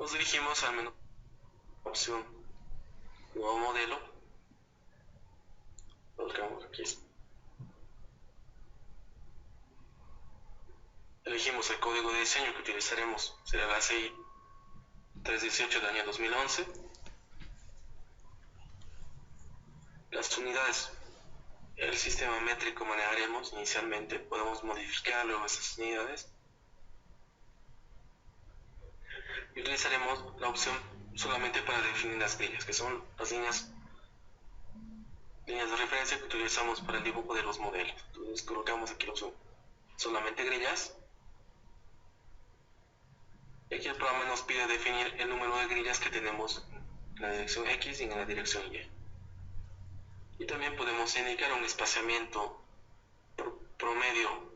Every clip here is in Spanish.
Nos dirigimos al menú opción nuevo modelo. Colocamos aquí. Elegimos el código de diseño que utilizaremos, será la ACI 318 del año 2011. Las unidades, el sistema métrico manejaremos inicialmente, podemos modificar luego esas unidades. Y utilizaremos la opción solamente para definir las grillas, que son las líneas de referencia que utilizamos para el dibujo de los modelos. Entonces colocamos aquí la opción solamente grillas. Y aquí el programa nos pide definir el número de grillas que tenemos en la dirección X y en la dirección Y. Y también podemos indicar un espaciamiento promedio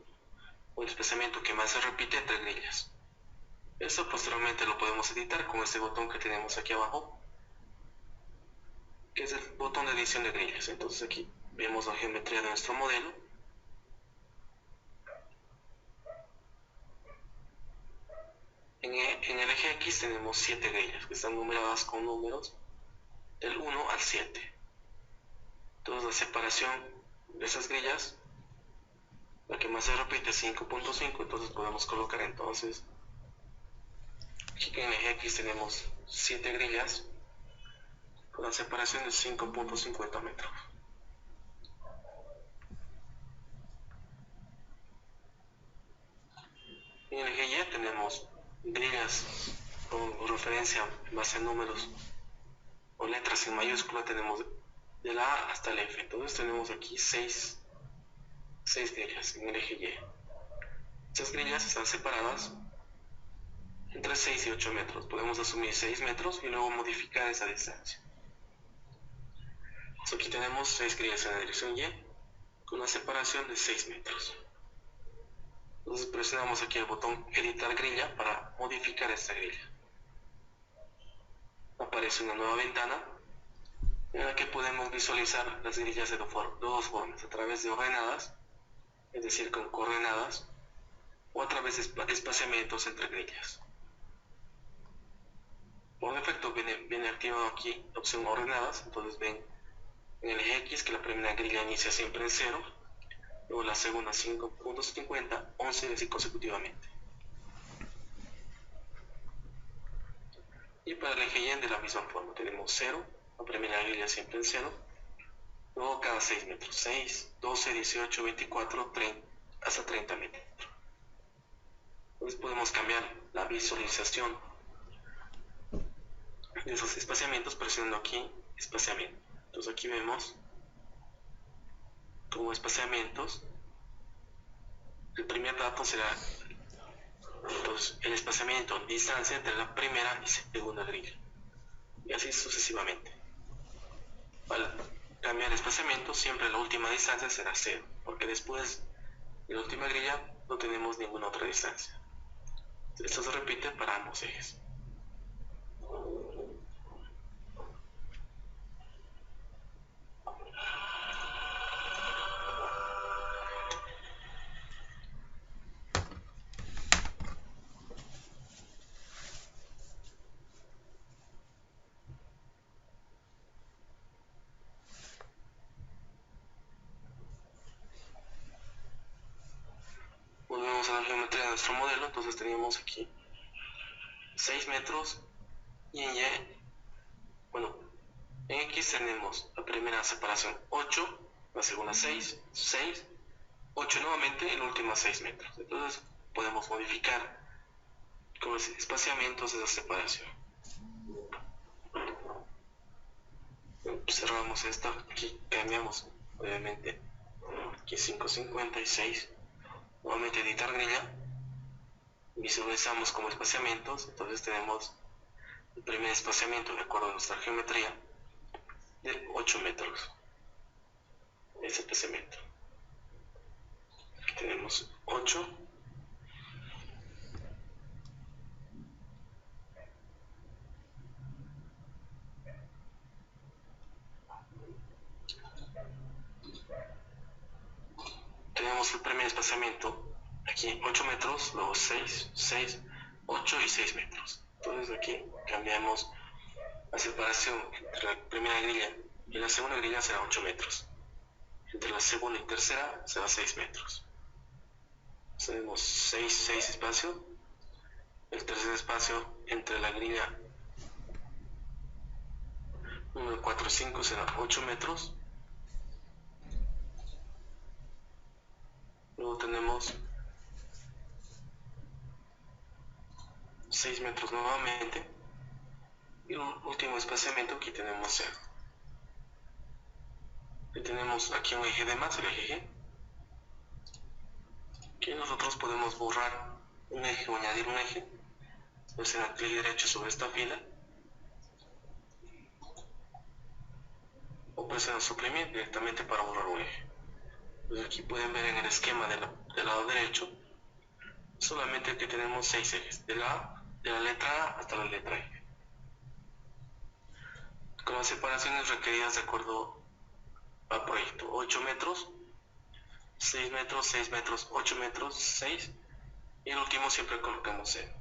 o el espaciamiento que más se repite entre grillas. Esto posteriormente lo podemos editar con este botón que tenemos aquí abajo, que es el botón de edición de grillas. Entonces aquí vemos la geometría de nuestro modelo. En el eje X tenemos 7 grillas que están numeradas con números del 1 al 7. Entonces la separación de esas grillas, la que más se repite es 5.5, entonces podemos colocar entonces aquí en el eje X tenemos 7 grillas con la separación de 5.50 metros. En el eje Y tenemos grillas con referencia en base a números o letras en mayúscula, tenemos de la A hasta el F. Entonces tenemos aquí 6 grillas en el eje Y. Estas grillas están separadas entre 6 y 8 metros. Podemos asumir 6 metros y luego modificar esa distancia. Entonces aquí tenemos 6 grillas en la dirección Y con una separación de 6 metros. Entonces presionamos aquí el botón editar grilla para modificar esta grilla. Aparece una nueva ventana en la que podemos visualizar las grillas de dos formas: a través de ordenadas, es decir, con coordenadas, o a través de espaciamientos entre grillas. Por defecto viene activado aquí la opción ordenadas. Entonces ven en el eje X que la primera grilla inicia siempre en 0, luego la segunda 5.50, 11 y así consecutivamente. Y para el eje Y de la misma forma, tenemos 0, la primera grilla siempre en 0, luego cada 6 metros, 6, 12, 18, 24, 30, hasta 30 metros. Entonces podemos cambiar la visualización de esos espaciamientos presionando aquí espaciamiento. Entonces aquí vemos como espaciamientos, el primer dato será entonces el espaciamiento, distancia entre la primera y segunda grilla, y así sucesivamente. Al cambiar el espaciamiento, siempre la última distancia será 0, porque después de la última grilla no tenemos ninguna otra distancia. Esto se repite para ambos ejes. Volvemos a la geometría de nuestro modelo. Entonces teníamos aquí 6 metros y en Y, bueno, en X tenemos la primera separación 8, la segunda 6, 6, 8 nuevamente y la última 6 metros. Entonces podemos modificar con los espaciamientos de la separación. Cerramos esto, aquí cambiamos obviamente aquí 5.56, nuevamente editar grilla, visualizamos como espaciamientos. Entonces tenemos el primer espaciamiento de acuerdo a nuestra geometría de 8 metros, ese espaciamiento. Aquí tenemos 8, tenemos el primer espaciamiento aquí 8 metros, luego 6, 6, 8 y 6 metros. Entonces aquí cambiamos la separación entre la primera grilla y la segunda grilla será 8 metros. Entre la segunda y tercera será 6 metros. Tenemos 6 espacios. El tercer espacio entre la grilla número 4 y 5 será 8 metros. Luego tenemos 6 metros nuevamente. Y el último espaciamiento aquí tenemos 0. Y tenemos aquí un eje de más, el eje G. Aquí nosotros podemos borrar un eje o añadir un eje. Presionar clic derecho sobre esta fila. O presionar suprimir directamente para borrar un eje. Entonces aquí pueden ver en el esquema del lado derecho solamente que tenemos 6 ejes, de la letra A hasta la letra E. Con las separaciones requeridas de acuerdo al proyecto: 8 metros, 6 metros, 6 metros, 8 metros, 6, y el último siempre colocamos 0.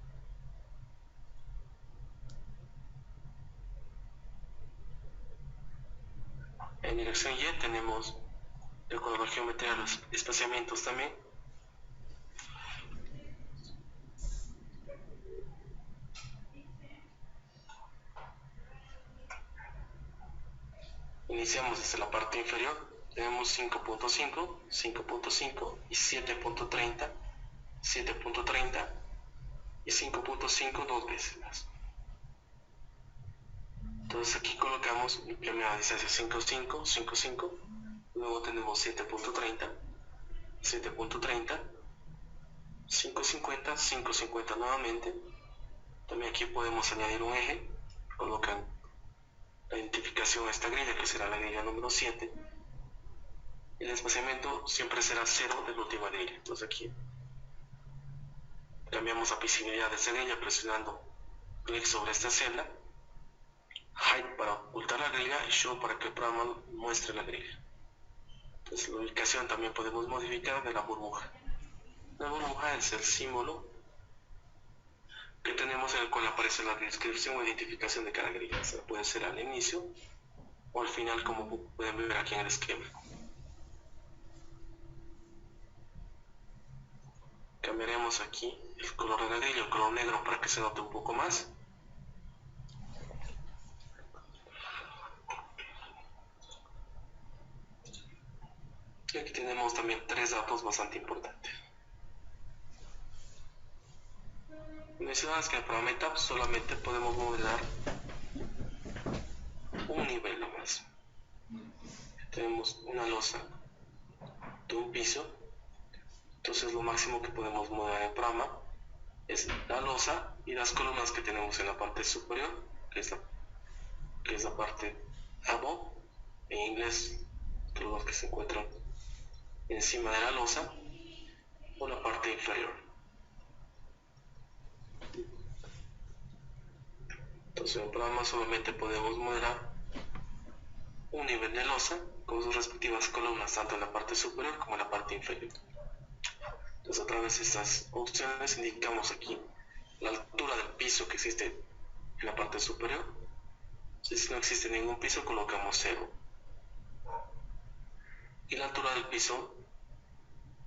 En dirección Y tenemos, de acuerdo a la geometría, los espaciamientos también. Iniciamos desde la parte inferior, tenemos 5.5, 5.5 y 7.30, 7.30 y 5.5 dos veces más. Entonces aquí colocamos mi primera distancia 5.5, 5.5, luego tenemos 7.30, 7.30, 5.50, 5.50 nuevamente. También aquí podemos añadir un eje, colocan la identificación a esta grilla, que será la grilla número 7, y el espaciamiento siempre será 0 de la última grilla. Entonces aquí cambiamos la visibilidad de esta grilla presionando clic sobre esta celda, hide para ocultar la grilla y show para que el programa muestre la grilla. Entonces la ubicación también podemos modificar de la burbuja. La burbuja es el símbolo que tenemos en el cual aparece la descripción o identificación de cada grilla. O sea, puede ser al inicio o al final, como pueden ver aquí en el esquema. Cambiaremos aquí el color de la grilla, el color negro, para que se note un poco más. Y aquí tenemos también 3 datos bastante importantes. Mencionamos que en el programa ETAP solamente podemos modelar un nivel nomás. Tenemos una losa de un piso, entonces lo máximo que podemos modelar en el programa es la losa y las columnas que tenemos en la parte superior, que es la parte above, en inglés, todos los que se encuentran encima de la losa, o la parte inferior. Entonces en el programa solamente podemos modelar un nivel de losa con sus respectivas columnas, tanto en la parte superior como en la parte inferior. Entonces a través de estas opciones indicamos aquí la altura del piso que existe en la parte superior. Si no existe ningún piso, colocamos 0. Y la altura del piso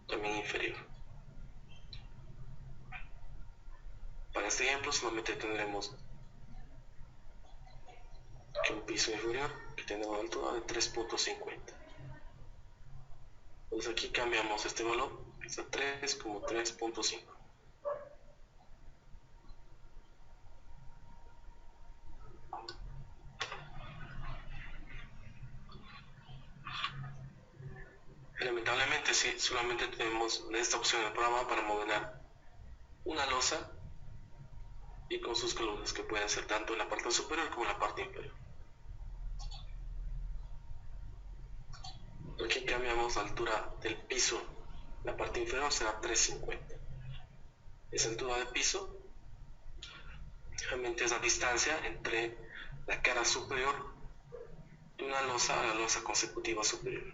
también inferior. Para este ejemplo solamente tendremos que un piso inferior que tenga una altura de 3.50. Entonces aquí cambiamos este valor, que es a 3 como 3.5. Lamentablemente sí, solamente tenemos esta opción en el programa para modelar una losa y con sus columnas, que pueden ser tanto en la parte superior como en la parte inferior. Aquí cambiamos la altura del piso, la parte inferior será 3.50. Esa altura del piso realmente es la distancia entre la cara superior de una losa a la losa consecutiva superior.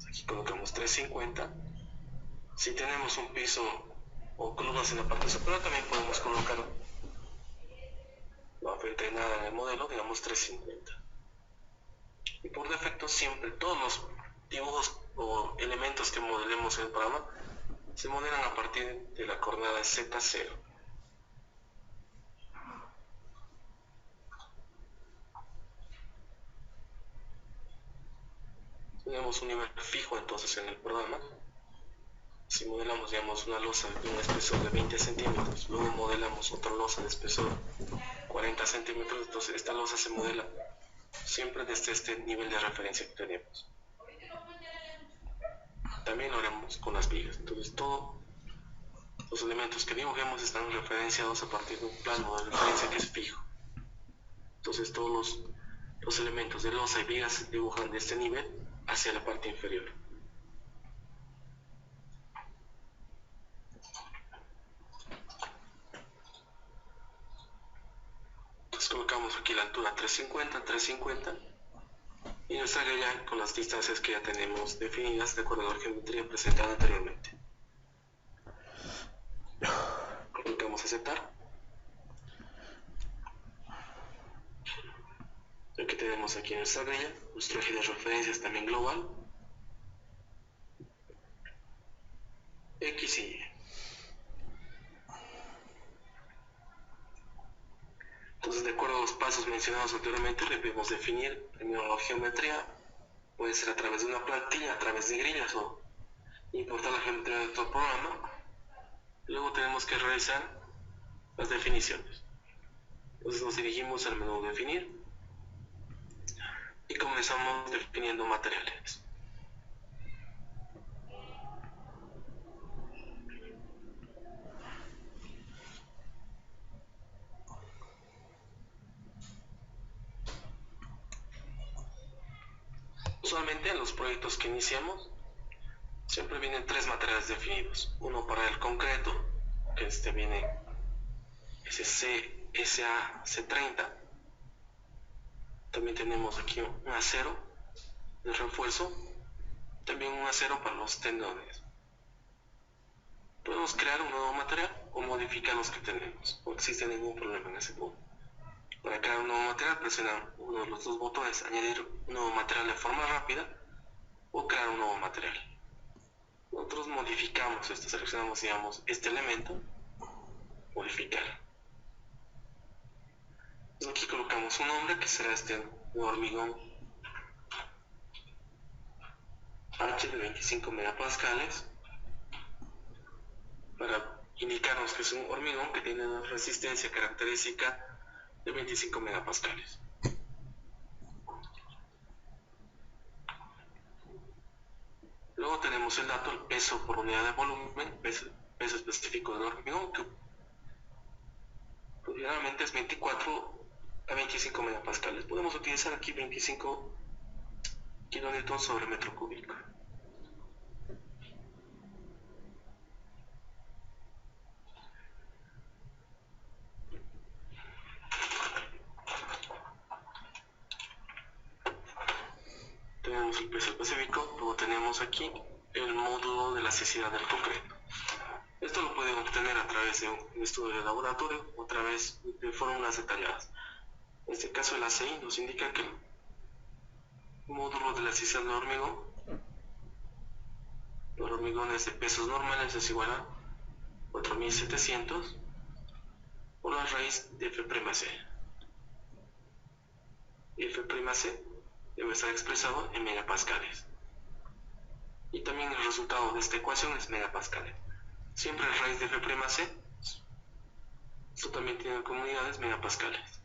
Aquí colocamos 3.50. Si tenemos un piso o columnas en la parte superior, también podemos colocar asignada en el modelo, digamos 350. Y por defecto siempre todos los dibujos o elementos que modelemos en el programa se modelan a partir de la coordenada Z0. Tenemos un nivel fijo entonces en el programa. Si modelamos, digamos, una losa de un espesor de 20 centímetros, luego modelamos otra losa de espesor 40 centímetros, entonces esta losa se modela siempre desde este nivel de referencia que tenemos. También lo haremos con las vigas. Entonces todos los elementos que dibujemos están referenciados a partir de un plano de referencia que es fijo. Entonces todos los elementos de losa y vigas se dibujan de este nivel hacia la parte inferior. Entonces colocamos aquí la altura 350, 350 y nuestra grilla con las distancias que ya tenemos definidas de acuerdo a la geometría presentada anteriormente. Colocamos aceptar. Aquí tenemos aquí nuestra grilla, nuestro eje de referencias también global, X y Y. Entonces, de acuerdo a los pasos mencionados anteriormente, debemos definir primero la geometría, puede ser a través de una plantilla, a través de grillas o importar la geometría de todo el programa. Luego tenemos que realizar las definiciones. Entonces nos dirigimos al menú definir y comenzamos definiendo materiales. Usualmente en los proyectos que iniciamos siempre vienen tres materiales definidos. Uno para el concreto, que viene SAC30. También tenemos aquí un acero de refuerzo, también un acero para los tendones. Podemos crear un nuevo material o modificar los que tenemos, no existe ningún problema en ese punto. Para crear un nuevo material presionan uno de los dos botones, añadir un nuevo material de forma rápida o crear un nuevo material. Nosotros modificamos esto, seleccionamos, digamos, este elemento, modificar. Entonces aquí colocamos un nombre que será un hormigón H de 25 megapascales para indicarnos que es un hormigón que tiene una resistencia característica de 25 megapascales. Luego tenemos el dato, el peso por unidad de volumen, peso específico del hormigón, que generalmente es 24 a 25 megapascales. Podemos utilizar aquí 25 kilonewtons sobre metro cúbico. Tenemos el peso específico, luego tenemos aquí el módulo de elasticidad del concreto. Esto lo pueden obtener a través de un estudio de laboratorio o a través de fórmulas detalladas. En este caso el ACI nos indica que el módulo de elasticidad del hormigón, los hormigones de pesos normales es igual a 4700 por la raíz de F'C. Y F'C debe estar expresado en megapascales. Y también el resultado de esta ecuación es megapascales. Siempre raíz de F'C, esto también tiene como unidades megapascales.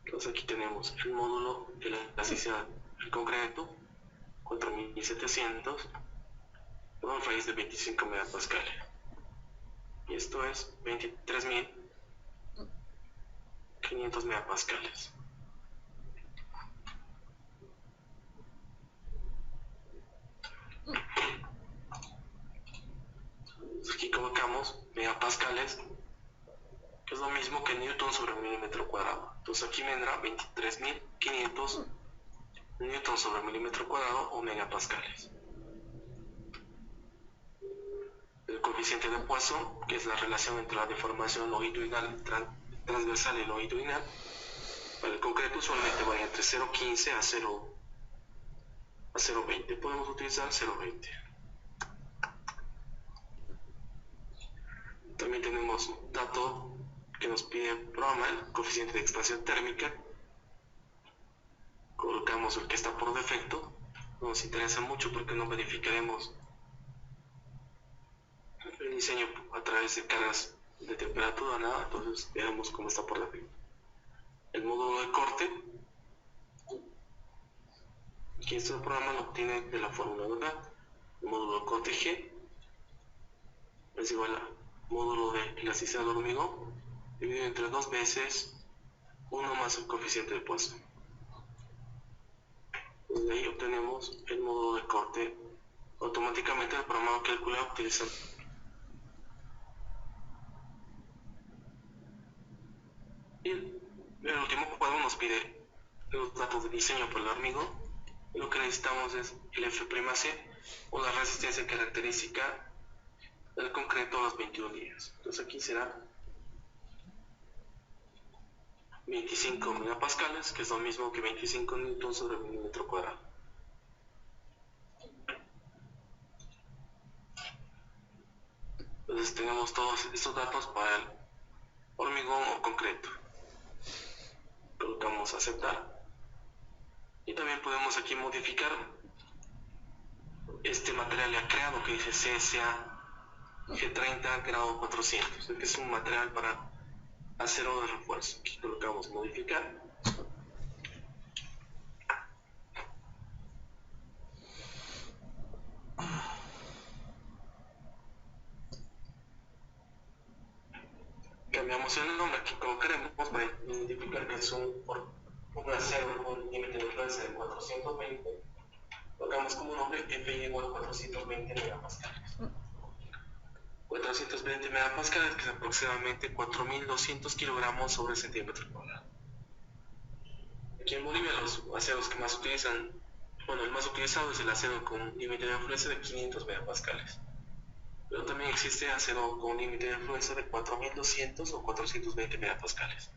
Entonces aquí tenemos el módulo de la elasticidad del concreto, 4700 por raíz de 25 megapascales. Y esto es 23.500 megapascales. Aquí colocamos megapascales, que es lo mismo que newton sobre milímetro cuadrado. Entonces aquí vendrá 23.500 newton sobre milímetro cuadrado o megapascales. El coeficiente de Poisson, que es la relación entre la deformación longitudinal transversal y longitudinal. Para el concreto usualmente varía entre 0.15 a 0.20. Podemos utilizar 0.20. También tenemos un dato que nos pide el programa, el coeficiente de expansión térmica. Colocamos el que está por defecto. No nos interesa mucho porque no verificaremos el diseño a través de cargas de temperatura, nada. Entonces veamos cómo está por defecto. El módulo de corte, aquí este programa lo obtiene de la fórmula, ¿verdad? El módulo de corte G es igual al módulo de elasticidad de hormigón dividido entre 2 veces 1 más el coeficiente de Poisson. De ahí obtenemos el módulo de corte. Automáticamente el programa calcula utilizando y el último cuadro nos pide los datos de diseño para el hormigón. Lo que necesitamos es el F'C o la resistencia característica del concreto a los 21 días. Entonces aquí será 25 megapascales, que es lo mismo que 25 newtons sobre milímetro cuadrado. Entonces tenemos todos estos datos para el hormigón o concreto. Colocamos aceptar. Y también podemos aquí modificar este material ya creado que dice CSA G30 grado 400, que es un material para acero de refuerzo. Aquí colocamos modificar. Cambiamos el nombre aquí como queremos para identificar que es un acero con límite de fuerza de 420. Colocamos como nombre F igual a 420 megapascales. 420 megapascales, que es aproximadamente 4.200 kilogramos sobre centímetro cuadrado. Aquí en Bolivia los aceros que más utilizan, bueno, el más utilizado es el acero con límite de fuerza de 500 megapascales. Pero también existe acero con límite de fuerza de 4.200 o 420 megapascales.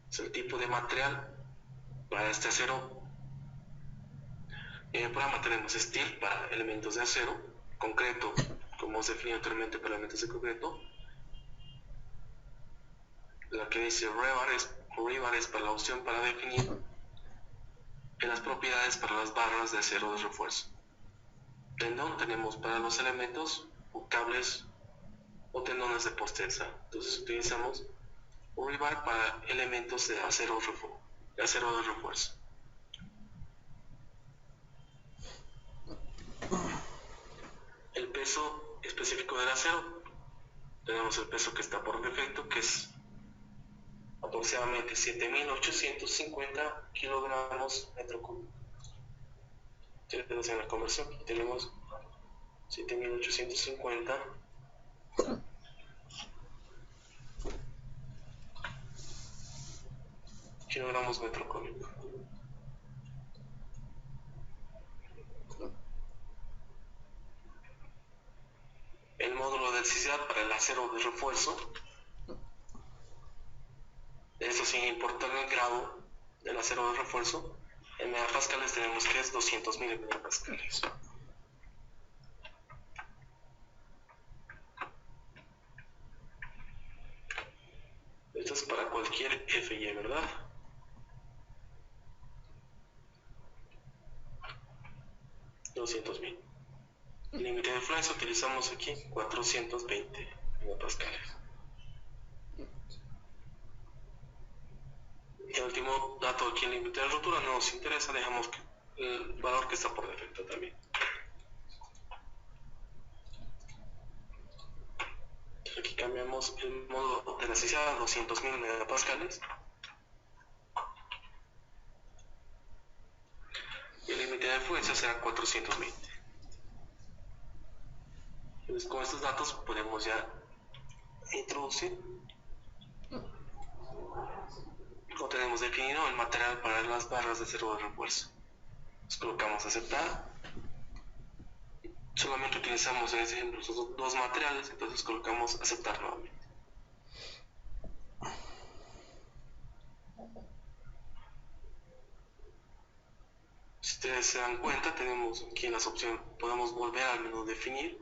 Es el tipo de material para este acero. En el programa tenemos steel para elementos de acero, concreto, como hemos definido anteriormente para elementos de concreto. La que dice rebar es para la opción para definir las propiedades para las barras de acero de refuerzo. Tendón tenemos para los elementos o cables o tendones de postensa. Entonces utilizamos rebar para elementos de acero de refuerzo. El peso específico del acero, tenemos el peso que está por defecto, que es aproximadamente 7.850 kilogramos metro cúbico. Entonces en la conversión aquí tenemos 7.850 kilogramos metro cúbico. El módulo de densidad para el acero de refuerzo, esto sin importar el grado del acero de refuerzo, en megapascales tenemos que es 200.000 megapascales. Esto es para cualquier FY, ¿verdad? $200.000. Límite de influencia utilizamos aquí 420 megapascales. El último dato aquí en límite de rotura no nos interesa, dejamos el valor que está por defecto también. Aquí cambiamos el modo de necesidad a 200.000 megapascales. Y el límite de influencia será 420. Entonces con estos datos podemos ya introducir o tenemos definido el material para las barras de acero de refuerzo. Entonces colocamos aceptar. Solamente utilizamos en este ejemplo estos dos materiales, entonces colocamos aceptar nuevamente. ustedes se dan cuenta, tenemos aquí las opciones, podemos volver al menú definir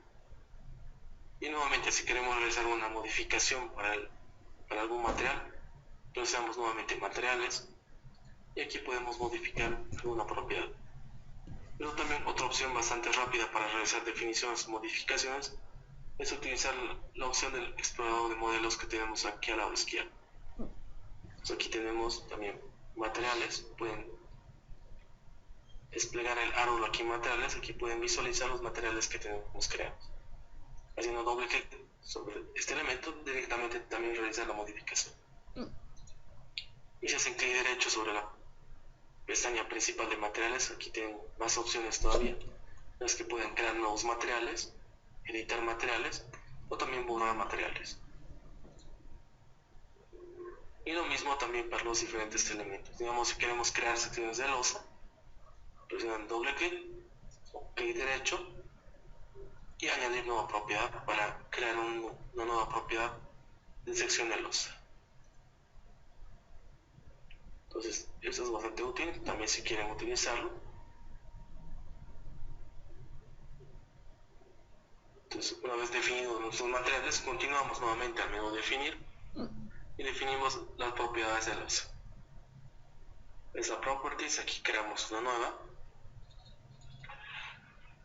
y nuevamente si queremos realizar una modificación para algún material, realizamos nuevamente materiales y aquí podemos modificar una propiedad. Pero también otra opción bastante rápida para realizar definiciones o modificaciones es utilizar la opción del explorador de modelos que tenemos aquí al lado izquierdo. Entonces aquí tenemos también materiales, pueden desplegar el árbol aquí en materiales, aquí pueden visualizar los materiales que tenemos creados. Haciendo doble clic sobre este elemento, directamente también realizar la modificación. Y si hacen clic derecho sobre la pestaña principal de materiales, aquí tienen más opciones todavía, las que pueden crear nuevos materiales, editar materiales o también borrar materiales. Y lo mismo también para los diferentes elementos. Digamos, si queremos crear secciones de losa, presionan doble clic o clic derecho y añadir nueva propiedad para crear una nueva propiedad de sección de losa. Entonces, eso es bastante útil, también si quieren utilizarlo. Entonces, una vez definidos nuestros materiales, continuamos nuevamente al menú definir y definimos las propiedades de losa. Es la properties, aquí creamos una nueva.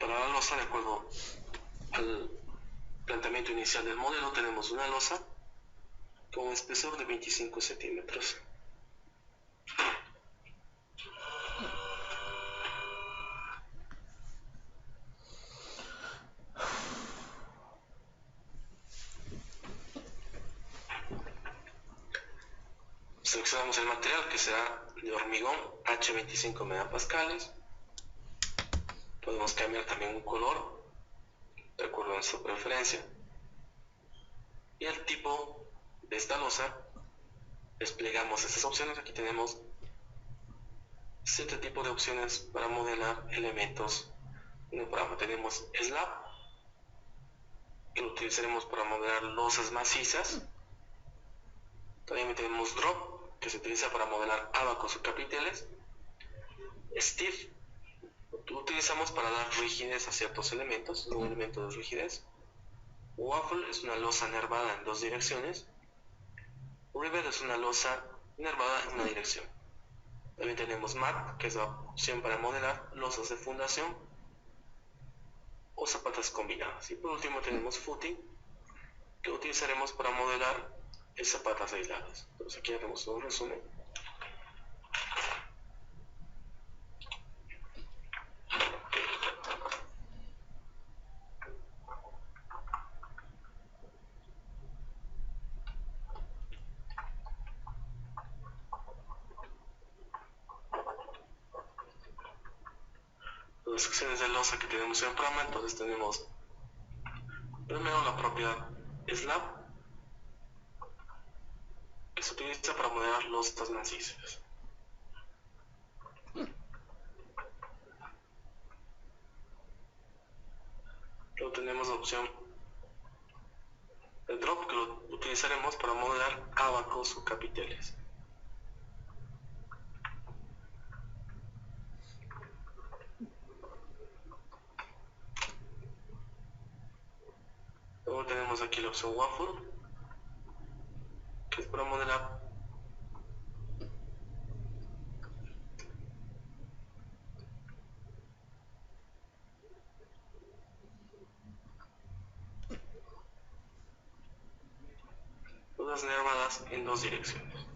Para la losa, de acuerdo al planteamiento inicial del modelo, tenemos una losa con un espesor de 25 centímetros. Seleccionamos el material que será de hormigón H25 megapascales. Podemos cambiar también un color de acuerdo a nuestra preferencia. Y el tipo de esta losa, desplegamos estas opciones. Aquí tenemos 7 tipos de opciones para modelar elementos en el programa. Tenemos slab, que lo utilizaremos para modelar losas macizas. También tenemos drop, que se utiliza para modelar abacos o capiteles. Stiff, lo utilizamos para dar rigidez a ciertos elementos, un elemento de rigidez. Waffle es una losa nervada en dos direcciones. Rivet es una losa nervada en una dirección. También tenemos mat, que es la opción para modelar losas de fundación o zapatas combinadas. Y por último tenemos footing, que utilizaremos para modelar zapatas aisladas. Entonces aquí haremos un resumen. Las secciones de losa que tenemos en el programa, entonces tenemos primero la propiedad slab, que se utiliza para modelar losas macizas. Luego tenemos la opción el drop, que lo utilizaremos para modelar abacos o capiteles. Luego tenemos aquí la opción waffle, que es para modelar losas nervadas en dos direcciones.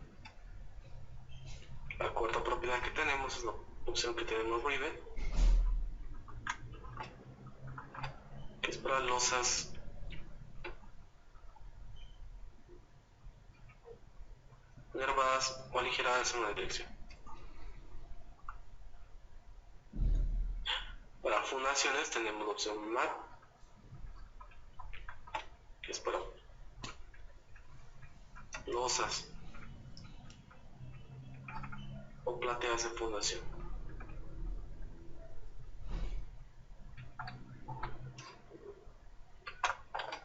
La cuarta propiedad que tenemos es la opción que tenemos rivet, que es para losas nervadas o aligeradas en una dirección. Para fundaciones tenemos la opción mat, que es para losas o plateadas en fundación.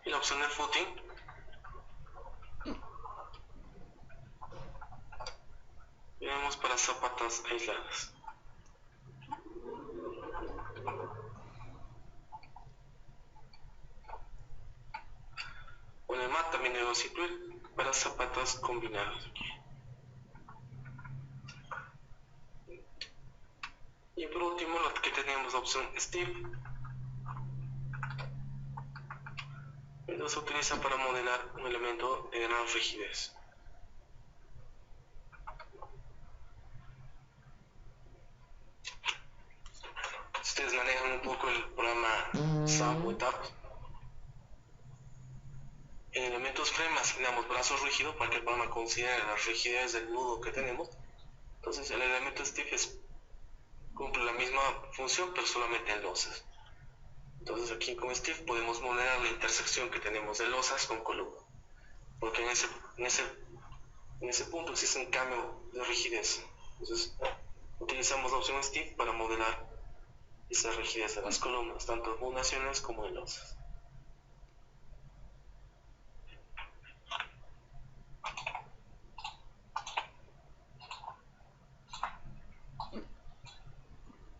Y la opción de footing, tenemos para zapatas aisladas. split para zapatas combinadas. Y por último, lo que tenemos la opción stiff. Esto se utiliza para modelar un elemento de gran rigidez. Ustedes manejan un poco el programa SAM WebApp. En elementos frame asignamos brazos rígidos para que el programa considere las rigidez del nudo que tenemos. Entonces el elemento stiff cumple la misma función pero solamente en losas. Entonces aquí con stiff podemos modelar la intersección que tenemos de losas con columna, porque en ese punto existe un cambio de rigidez. Entonces utilizamos la opción stiff para modelar esa rigidez de las columnas, tanto en fundaciones como en losas.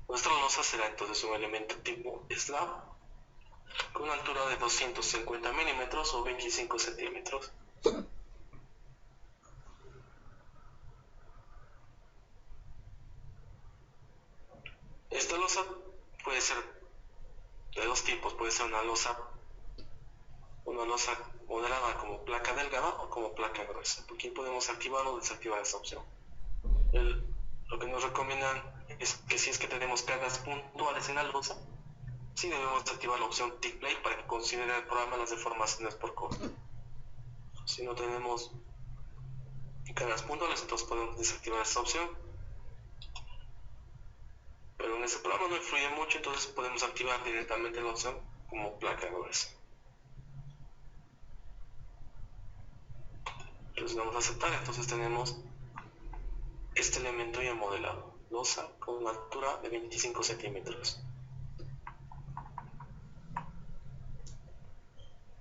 Nuestra losa será entonces un elemento tipo slab con una altura de 250 milímetros o 25 centímetros. Esta losa puede ser de dos tipos, puede ser una losa modelada como placa delgada o como placa gruesa. Aquí podemos activar o desactivar esa opción. Lo que nos recomiendan es que si es que tenemos cargas puntuales en la losa, sí debemos activar la opción Tick Play para que considere el programa las deformaciones por corte. Si no tenemos cargas puntuales, entonces podemos desactivar esta opción. Pero en ese programa no influye mucho, entonces podemos activar directamente la opción como placa gruesa. Entonces vamos a aceptar, entonces tenemos este elemento ya modelado, losa con una altura de 25 centímetros.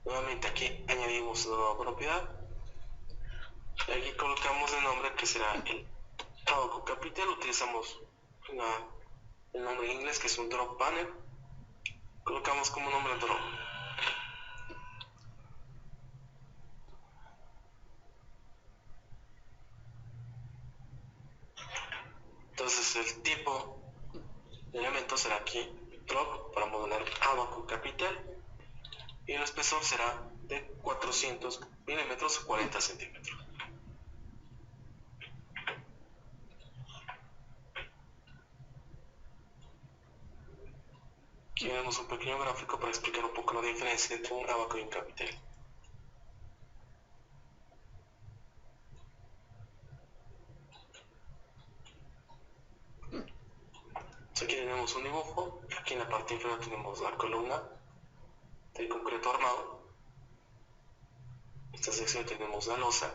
Nuevamente aquí añadimos una nueva propiedad y aquí colocamos el nombre que será el Abaco Capital. Utilizamos el nombre en inglés que es un drop panel, colocamos como nombre drop. Entonces el tipo de elemento será aquí drop para modelar Abaco Capital y el espesor será de 400 milímetros o 40 centímetros. Aquí vemos un pequeño gráfico para explicar un poco la diferencia entre un abaco y un capitel. Aquí tenemos un dibujo, aquí en la parte inferior tenemos la columna de concreto armado. En esta sección tenemos la losa.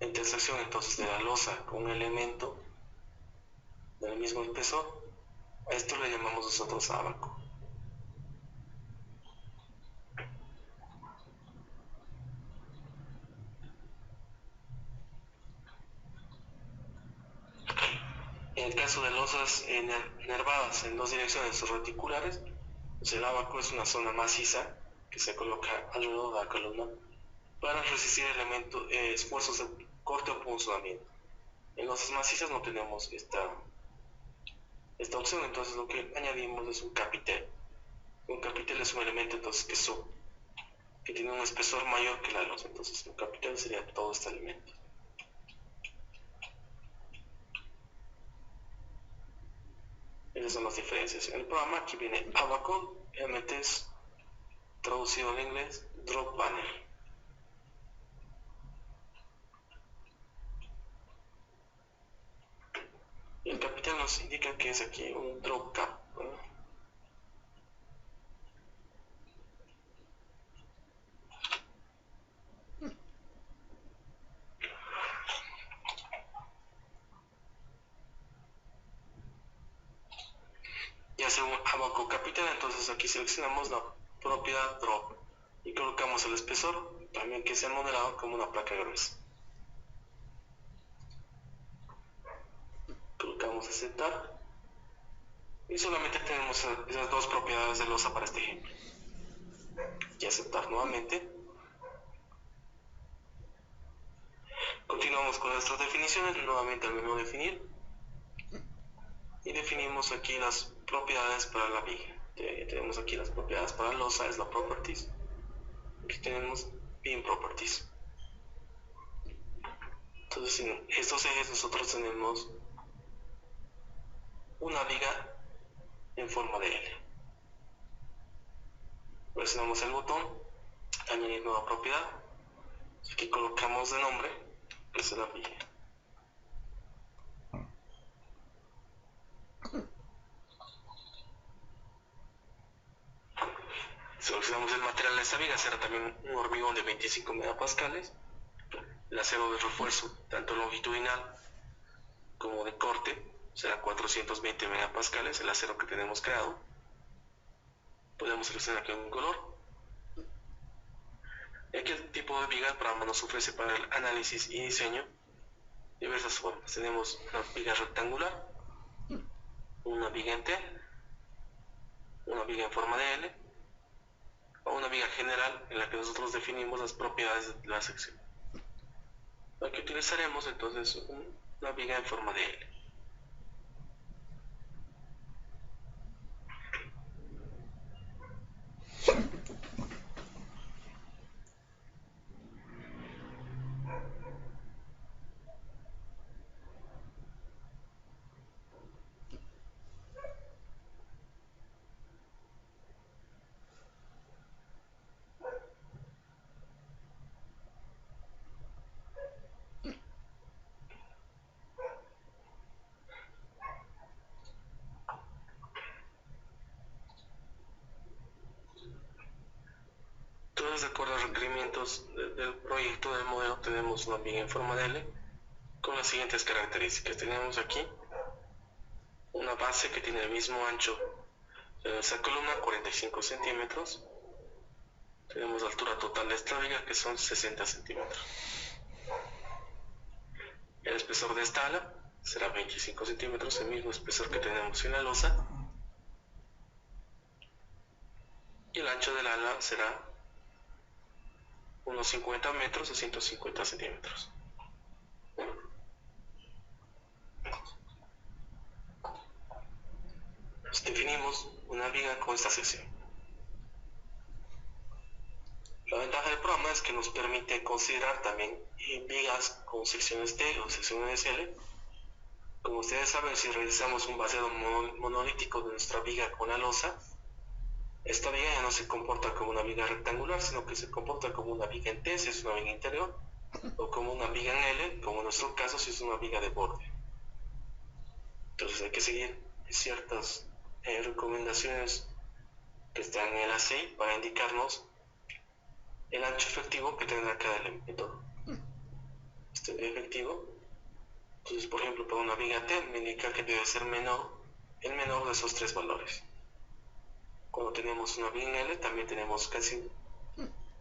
La intersección entonces de la losa con un elemento del mismo espesor, a esto le llamamos nosotros abaco. En el caso de losas nervadas en dos direcciones o reticulares, pues el abaco es una zona maciza que se coloca alrededor de la columna para resistir esfuerzos de corte o punzonamiento. En losas macizas no tenemos esta opción, entonces lo que añadimos es un capitel. Un capitel es un elemento entonces que tiene un espesor mayor que la losa, entonces un capitel sería todo este elemento. Esas son las diferencias. En el programa aquí viene abaco, realmente es traducido al inglés drop panel. Y el capital nos indica que es aquí un drop cap, ¿no? Ya según abaco capital, entonces aquí seleccionamos la propiedad drop y colocamos el espesor, también que sea modelado como una placa gruesa. Colocamos aceptar y solamente tenemos esas dos propiedades de losa para este ejemplo. Y aceptar nuevamente. Continuamos con nuestras definiciones, nuevamente al menú definir, y definimos aquí las propiedades para la viga. Tenemos aquí las propiedades para la losa, es la properties. Aquí tenemos beam properties. Entonces en estos ejes nosotros tenemos una viga en forma de L. Presionamos el botón, añadir nueva propiedad. Aquí colocamos de nombre, que es la viga. Seleccionamos el material de esta viga, será también un hormigón de 25 megapascales. El acero de refuerzo, tanto longitudinal como de corte, será 420 megapascales, el acero que tenemos creado. Podemos seleccionar aquí un color. Y aquí el tipo de viga Brahma nos ofrece para el análisis y diseño diversas formas. Tenemos una viga rectangular, una viga en T, una viga en forma de L, o una viga general en la que nosotros definimos las propiedades de la sección. Aquí utilizaremos entonces una viga en forma de L. Entonces, de acuerdo a los requerimientos del proyecto del modelo, tenemos una viga en forma de L con las siguientes características. Tenemos aquí una base que tiene el mismo ancho de nuestra columna, 45 centímetros. Tenemos la altura total de esta viga, que son 60 centímetros. El espesor de esta ala será 25 centímetros, el mismo espesor que tenemos en la losa. Y el ancho del ala será unos 50 metros o 150 centímetros. Definimos una viga con esta sección. La ventaja del programa es que nos permite considerar también vigas con secciones T o secciones L. Como ustedes saben, si realizamos un vaciado monolítico de nuestra viga con la losa, esta viga ya no se comporta como una viga rectangular, sino que se comporta como una viga en T si es una viga interior, o como una viga en L, como en nuestro caso si es una viga de borde. Entonces hay que seguir ciertas recomendaciones que están en el ACI para indicarnos el ancho efectivo que tendrá cada elemento. Este efectivo, entonces por ejemplo para una viga T me indica que debe ser el menor de esos tres valores. Cuando tenemos una viga en L también tenemos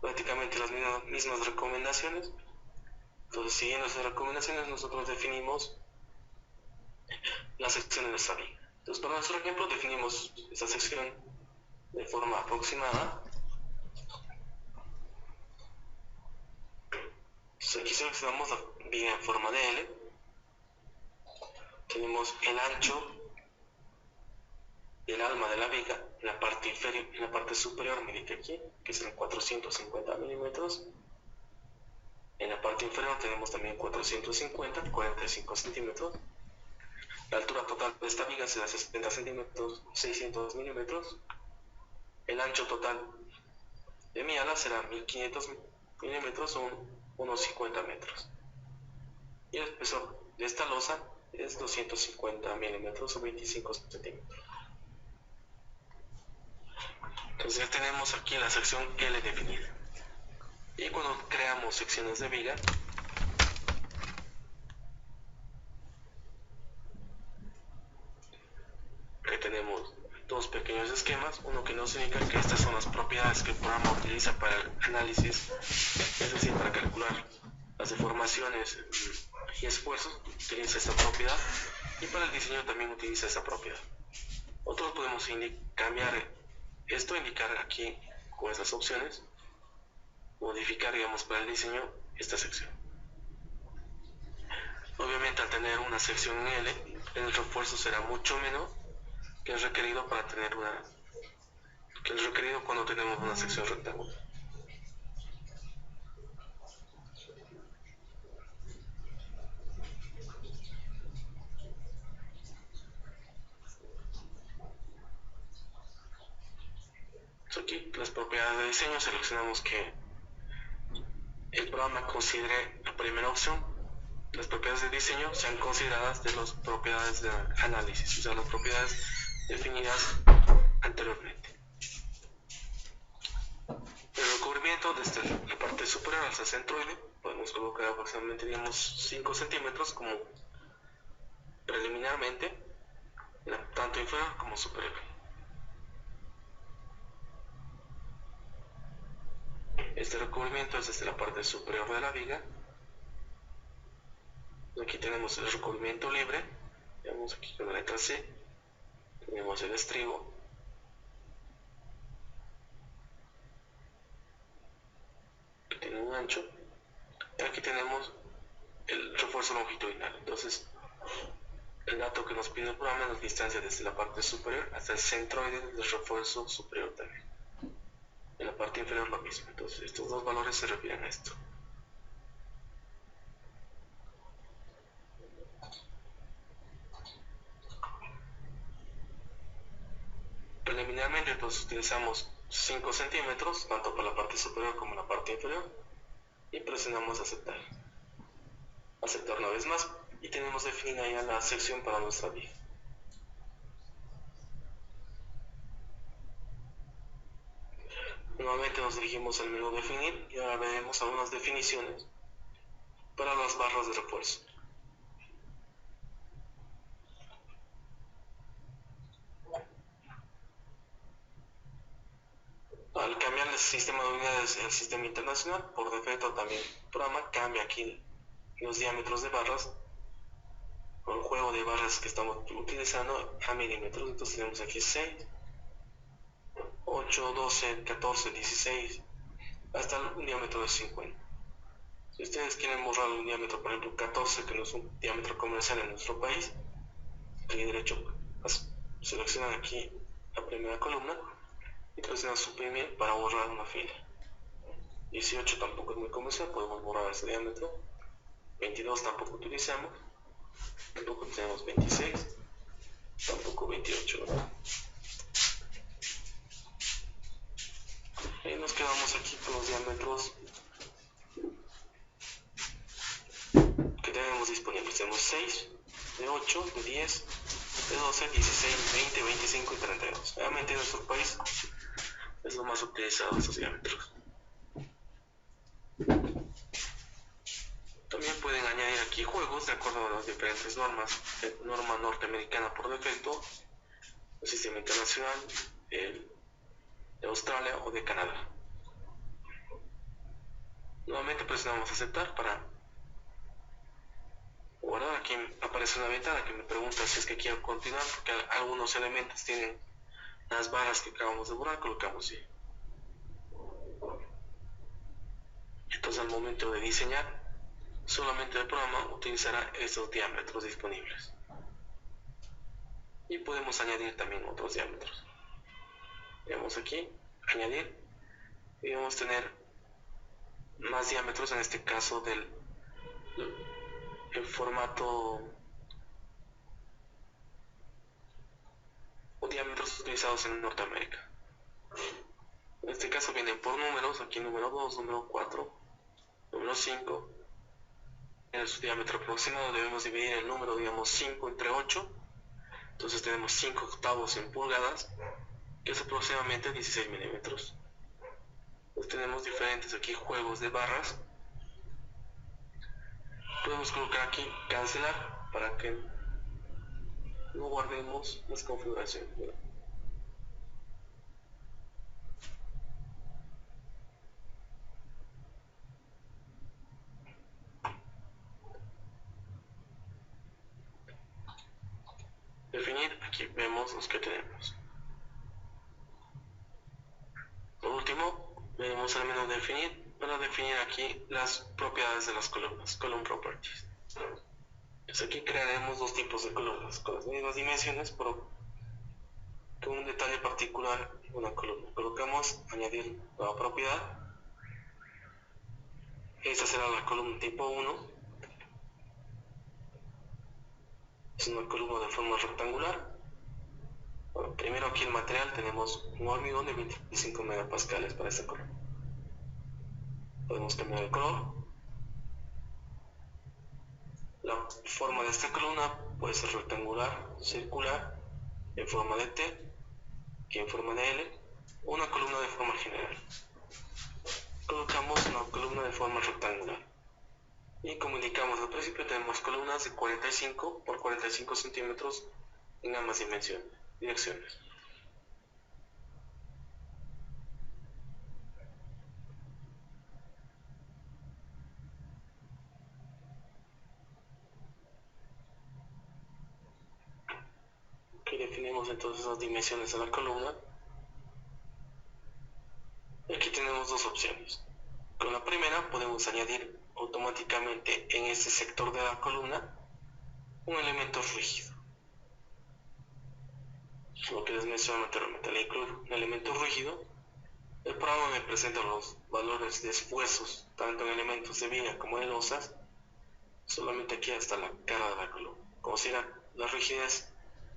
prácticamente las mismas recomendaciones. Entonces siguiendo esas recomendaciones nosotros definimos la sección de nuestra viga. Entonces para nuestro ejemplo definimos esta sección de forma aproximada. Entonces aquí seleccionamos la viga en forma de L. Tenemos el ancho del alma de la viga en la parte inferior, en la parte superior, me indica aquí, que serán 450 milímetros. En la parte inferior tenemos también 450, 45 centímetros. La altura total de esta viga será 60 centímetros, 600 milímetros. El ancho total de mi ala será 1500 milímetros, son unos 50 metros. Y el espesor de esta losa es 250 milímetros o 25 centímetros. Entonces ya tenemos aquí la sección L definida. Y cuando creamos secciones de viga, aquí tenemos dos pequeños esquemas, uno que nos indica que estas son las propiedades que el programa utiliza para el análisis, es decir, para calcular las deformaciones y esfuerzos, utiliza esta propiedad, y para el diseño también utiliza esta propiedad. Otros podemos cambiar esto, indicar aquí con estas opciones, modificar, digamos, para el diseño esta sección. Obviamente al tener una sección en L, el refuerzo será mucho menor que el requerido cuando tenemos una sección rectangular. Aquí las propiedades de diseño, seleccionamos que el programa considere la primera opción. Las propiedades de diseño sean consideradas de las propiedades de análisis, o sea, las propiedades definidas anteriormente. El recubrimiento desde la parte superior hasta el centroide podemos colocar aproximadamente, digamos, 5 centímetros como preliminarmente, tanto inferior como superior. Este recubrimiento es desde la parte superior de la viga. Aquí tenemos el recubrimiento libre, veamos aquí con la letra C, tenemos el estribo, que tiene un ancho, y aquí tenemos el refuerzo longitudinal. Entonces, el dato que nos pide el programa es la distancia desde la parte superior hasta el centroide del refuerzo superior también. En la parte inferior lo mismo. Entonces, estos dos valores se refieren a esto. Preliminarmente, entonces utilizamos 5 centímetros, tanto para la parte superior como la parte inferior, y presionamos aceptar. Aceptar una vez más, y tenemos definida ya la sección para nuestra viga. Nuevamente nos dirigimos al menú definir y ahora veremos algunas definiciones para las barras de refuerzo. Al cambiar el sistema de unidades al sistema internacional, por defecto también el programa cambia aquí los diámetros de barras con el juego de barras que estamos utilizando a milímetros. Entonces tenemos aquí 6, 8, 12, 14, 16, hasta un diámetro de 50. Si ustedes quieren borrar un diámetro, por ejemplo 14, que no es un diámetro comercial en nuestro país, clic derecho, seleccionan aquí la primera columna y presionan suprimir para borrar una fila. 18 tampoco es muy comercial, podemos borrar ese diámetro. 22 tampoco utilizamos, tampoco tenemos 26, tampoco 28, ¿verdad? Y nos quedamos aquí con los diámetros que tenemos disponibles. Tenemos 6, de 8, de 10, de 12, 16, 20, 25 y 32. Realmente en nuestro país es lo más utilizado estos diámetros. También pueden añadir aquí juegos de acuerdo a las diferentes normas. Norma norteamericana por defecto, el sistema internacional, el de Australia o de Canadá. Nuevamente presionamos aceptar para guardar. Aquí aparece una ventana que me pregunta si es que quiero continuar, porque algunos elementos tienen las barras que acabamos de borrar, colocamos sí. Entonces al momento de diseñar, solamente el programa utilizará estos diámetros disponibles. Y podemos añadir también otros diámetros. Veamos aquí, añadir, y vamos a tener más diámetros, en este caso del formato o diámetros utilizados en Norteamérica. En este caso vienen por números, aquí número 2, número 4, número 5. En su diámetro aproximado debemos dividir el número, digamos, 5 entre 8. Entonces tenemos 5 octavos en pulgadas, que es aproximadamente 16 milímetros. Pues tenemos diferentes aquí juegos de barras. Podemos colocar aquí cancelar para que no guardemos las configuraciones. Definir, aquí vemos los que tenemos. Por último, venimos al menú definir para definir aquí las propiedades de las columnas, column properties. Pues aquí crearemos dos tipos de columnas con las mismas dimensiones, pero con un detalle particular en una columna. Colocamos añadir nueva propiedad. Esta será la columna tipo 1. Es una columna de forma rectangular. Bueno, primero aquí el material tenemos un hormigón de 25 megapascales para esta columna. Podemos cambiar el color. La forma de esta columna puede ser rectangular, circular, en forma de T y en forma de L, o una columna de forma general. Colocamos una columna de forma rectangular. Y como indicamos al principio, tenemos columnas de 45 por 45 centímetros en ambas direcciones. Aquí definimos entonces las dimensiones de la columna. Y aquí tenemos dos opciones. Con la primera podemos añadir automáticamente en este sector de la columna un elemento rígido. Lo que les mencioné anteriormente, al incluir un elemento rígido, el programa me presenta los valores de esfuerzos, tanto en elementos de viga como de losas, solamente aquí hasta la cara de la columna, como si la rigidez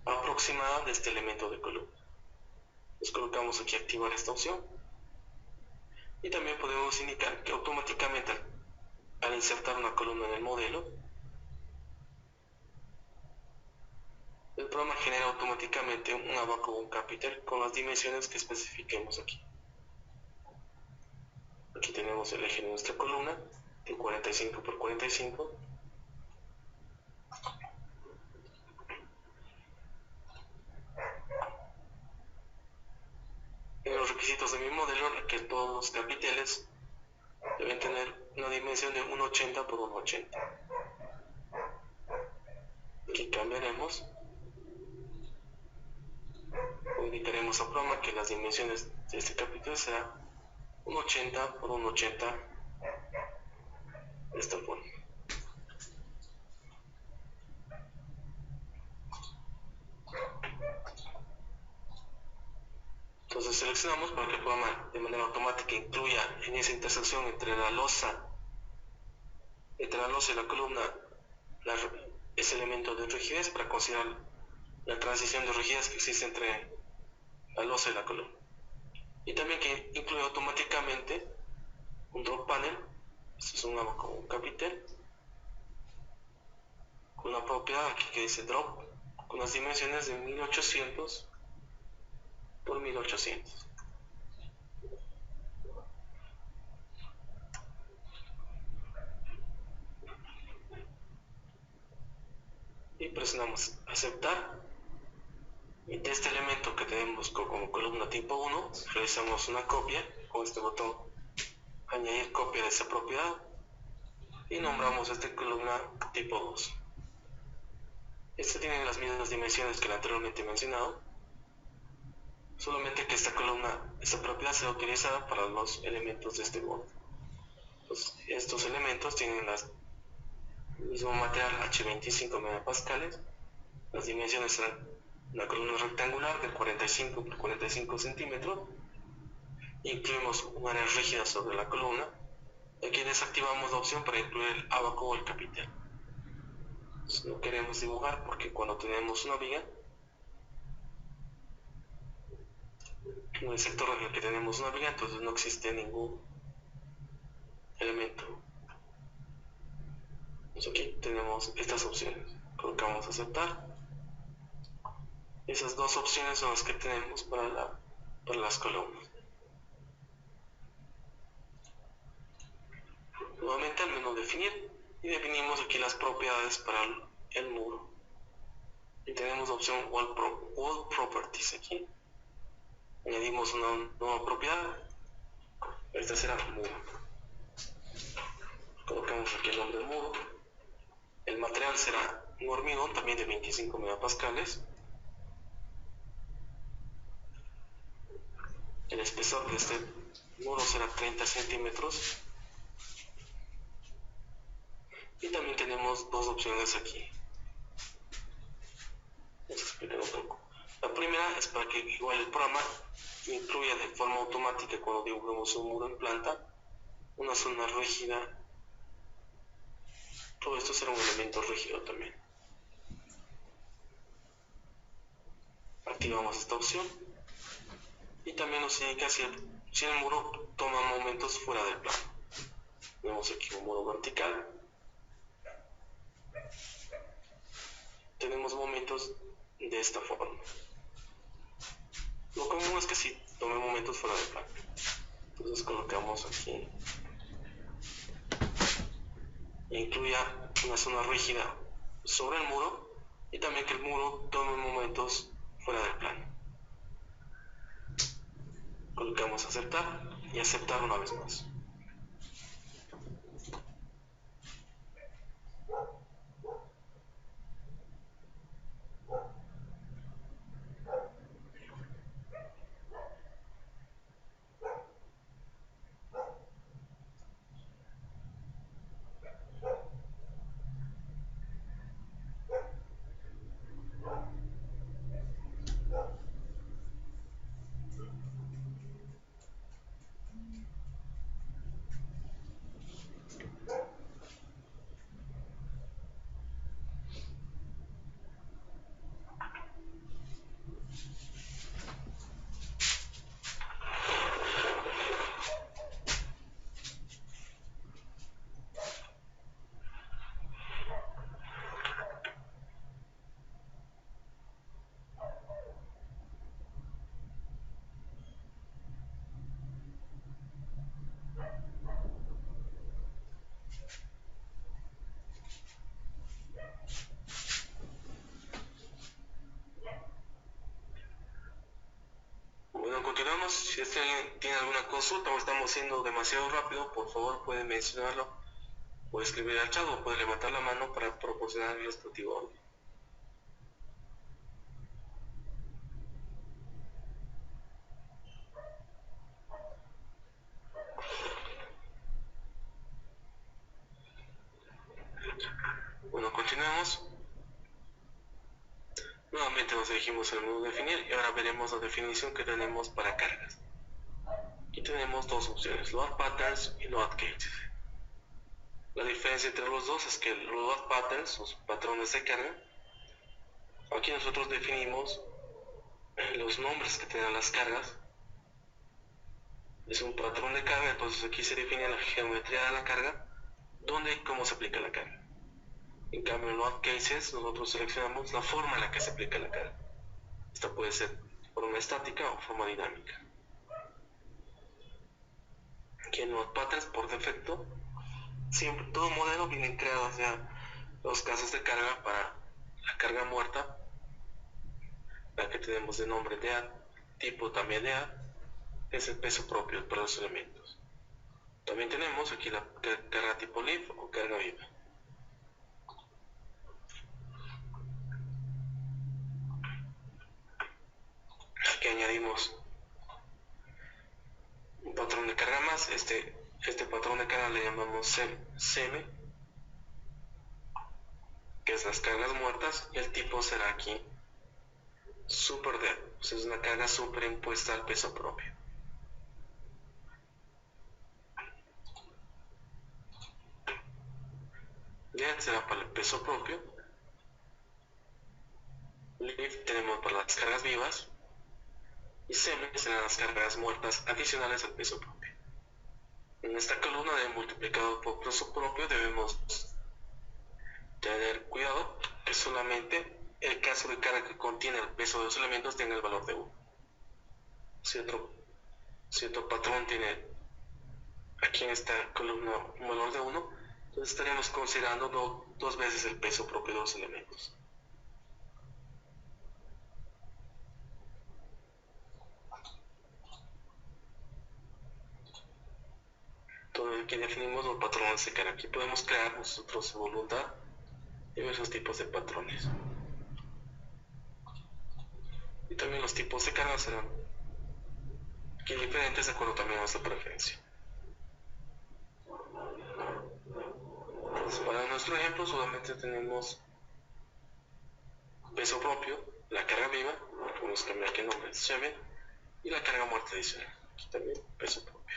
aproximada de este elemento de columna. Nos colocamos aquí activar esta opción. Y también podemos indicar que automáticamente al insertar una columna en el modelo, el programa genera automáticamente un abaco o un capitel con las dimensiones que especifiquemos aquí. Aquí tenemos el eje de nuestra columna de 45 por 45. En los requisitos de mi modelo, que todos los capiteles deben tener una dimensión de 1,80 por 1,80. Aquí cambiaremos. Indicaremos al programa que las dimensiones de este capitel será 1,80 por 1,80 de esta forma. Entonces seleccionamos para que el programa de manera automática incluya en esa intersección entre la losa y la columna ese elemento de rigidez para considerar la transición de rigidez que existe entre la losa y la columna. Y también que incluye automáticamente un drop panel, esto es un capitel, con una propiedad aquí que dice drop, con las dimensiones de 1800 por 1800. Y presionamos aceptar. Y de este elemento que tenemos como columna tipo 1, realizamos una copia con este botón añadir copia de esa propiedad y nombramos esta columna tipo 2. Esta tiene las mismas dimensiones que la anteriormente mencionado, solamente que esta propiedad será utilizada para los elementos de este borde. Pues estos elementos tienen el mismo material H25 megapascales, las dimensiones serán una columna rectangular de 45 por 45 centímetros, incluimos un área rígida sobre la columna, y aquí desactivamos la opción para incluir el abaco o el capitel. No queremos dibujar porque cuando tenemos una viga, en el sector en el que tenemos una viga, entonces no existe ningún elemento. Entonces aquí tenemos estas opciones. Colocamos aceptar. Esas dos opciones son las que tenemos para las columnas. Nuevamente al menú definir y definimos aquí las propiedades para el muro. Y tenemos la opción Wall Properties aquí. Añadimos una nueva propiedad. Esta será muro. Colocamos aquí el nombre del muro. El material será un hormigón también de 25 megapascales. El espesor de este muro será 30 centímetros. Y también tenemos dos opciones aquí. primera es para que igual el programa incluya de forma automática cuando dibujemos un muro en planta una zona rígida. Todo esto será un elemento rígido también. Activamos esta opción y también nos indica si el muro toma momentos fuera del plano. Tenemos aquí un muro vertical. Tenemos momentos de esta forma. Lo común es que sí tome momentos fuera del plano. Entonces colocamos aquí e incluya una zona rígida sobre el muro y también que el muro tome momentos fuera del plano. Colocamos aceptar y aceptar una vez más. Bueno, continuamos. Si alguien tiene alguna consulta o estamos siendo demasiado rápido, por favor puede mencionarlo, puede escribir al chat o puede levantar la mano para proporcionar el respectivo audio. Bueno, continuamos. Nuevamente nos dirigimos al menú definir y ahora veremos la definición que tenemos para cargas. Aquí tenemos dos opciones, load patterns y load cases. La diferencia entre los dos es que los load patterns, los patrones de carga, aquí nosotros definimos los nombres que tienen las cargas. Es un patrón de carga, entonces aquí se define la geometría de la carga, dónde y cómo se aplica la carga. En cambio, en load cases nosotros seleccionamos la forma en la que se aplica la carga. Esta puede ser forma estática o forma dinámica. Aquí en load patterns, por defecto, siempre todo modelo viene creado ya los casos de carga para la carga muerta, la que tenemos de nombre DA, tipo también DA, es el peso propio para los elementos. También tenemos aquí la carga tipo live o carga viva. Aquí añadimos un patrón de carga más. Este patrón de carga le llamamos CM, que es las cargas muertas, y el tipo será aquí super dead, o sea, es una carga superimpuesta al peso propio. Dead será para el peso propio. Live tenemos para las cargas vivas. Y CM serán las cargas muertas adicionales al peso propio. En esta columna de multiplicado por peso propio debemos tener cuidado que solamente el caso de carga que contiene el peso de los elementos tenga el valor de 1. Si otro patrón tiene aquí en esta columna un valor de 1, entonces estaríamos considerando dos veces el peso propio de los elementos. Entonces aquí definimos los patrones de carga. Aquí podemos crear nosotros a voluntad diversos tipos de patrones. Y también los tipos de carga serán aquí diferentes de acuerdo también a nuestra preferencia. Entonces, para nuestro ejemplo solamente tenemos peso propio la carga viva, podemos cambiar aquí el nombre, Chevy, y la carga muerta adicional. Aquí también peso propio.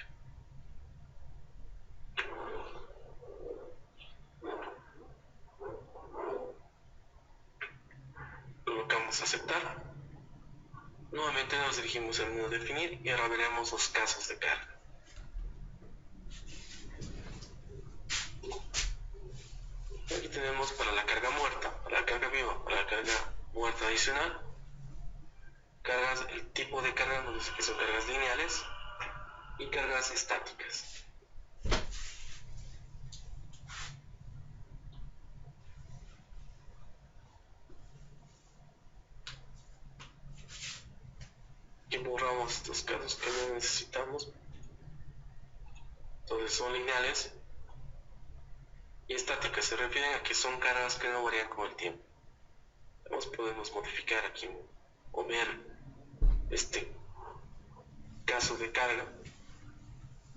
Colocamos aceptar. Nuevamente nos dirigimos al menú definir y ahora veremos los casos de carga. Aquí tenemos para la carga muerta, para la carga viva, para la carga muerta adicional, cargas, el tipo de carga nos dice que son cargas lineales y cargas estáticas. Y borramos estos casos que no necesitamos. Entonces son lineales y estáticas, se refieren a que son cargas que no varían con el tiempo. Podemos modificar aquí o ver este caso de carga,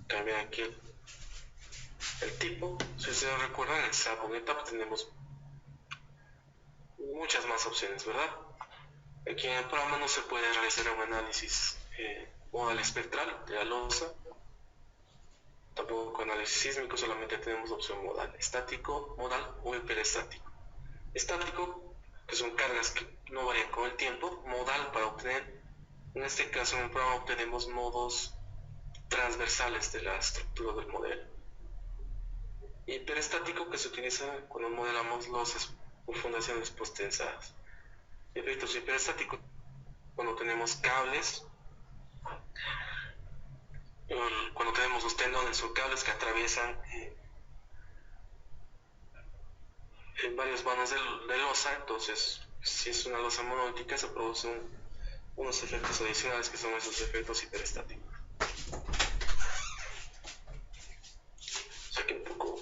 cambiar aquí el tipo. Si se recuerdan, en el SAP o en ETAP tenemos muchas más opciones, ¿verdad? Aquí en el programa no se puede realizar un análisis modal espectral de la losa, tampoco análisis sísmico, solamente tenemos opción modal estático, modal o hiperestático. Estático, que son cargas que no varían con el tiempo. Modal, para obtener, en este caso en el programa obtenemos modos transversales de la estructura del modelo. Hiperestático, que se utiliza cuando modelamos losas o fundaciones postensadas. Efectos hiperestáticos, cuando tenemos cables, cuando tenemos los tendones o cables que atraviesan en varios vanos de losa. Entonces, si es una losa monolítica, se producen unos efectos adicionales que son esos efectos hiperestáticos. O sea que un poco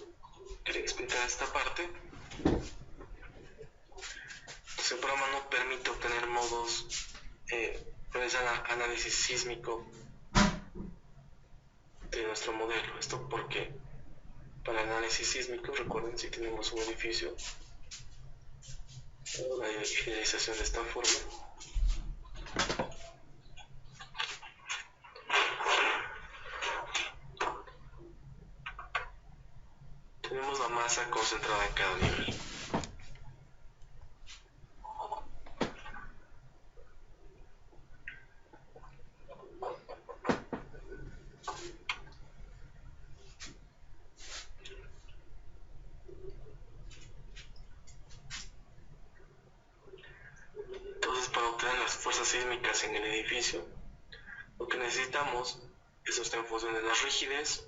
quería explicar esta parte. Entonces, el programa no permite obtener modos, realizar análisis sísmico de nuestro modelo. Esto porque para análisis sísmico, recuerden, si tenemos un edificio, la idealización de esta forma, tenemos la masa concentrada en cada nivel. Entonces, para obtener las fuerzas sísmicas en el edificio, lo que necesitamos es esto en función de la rigidez,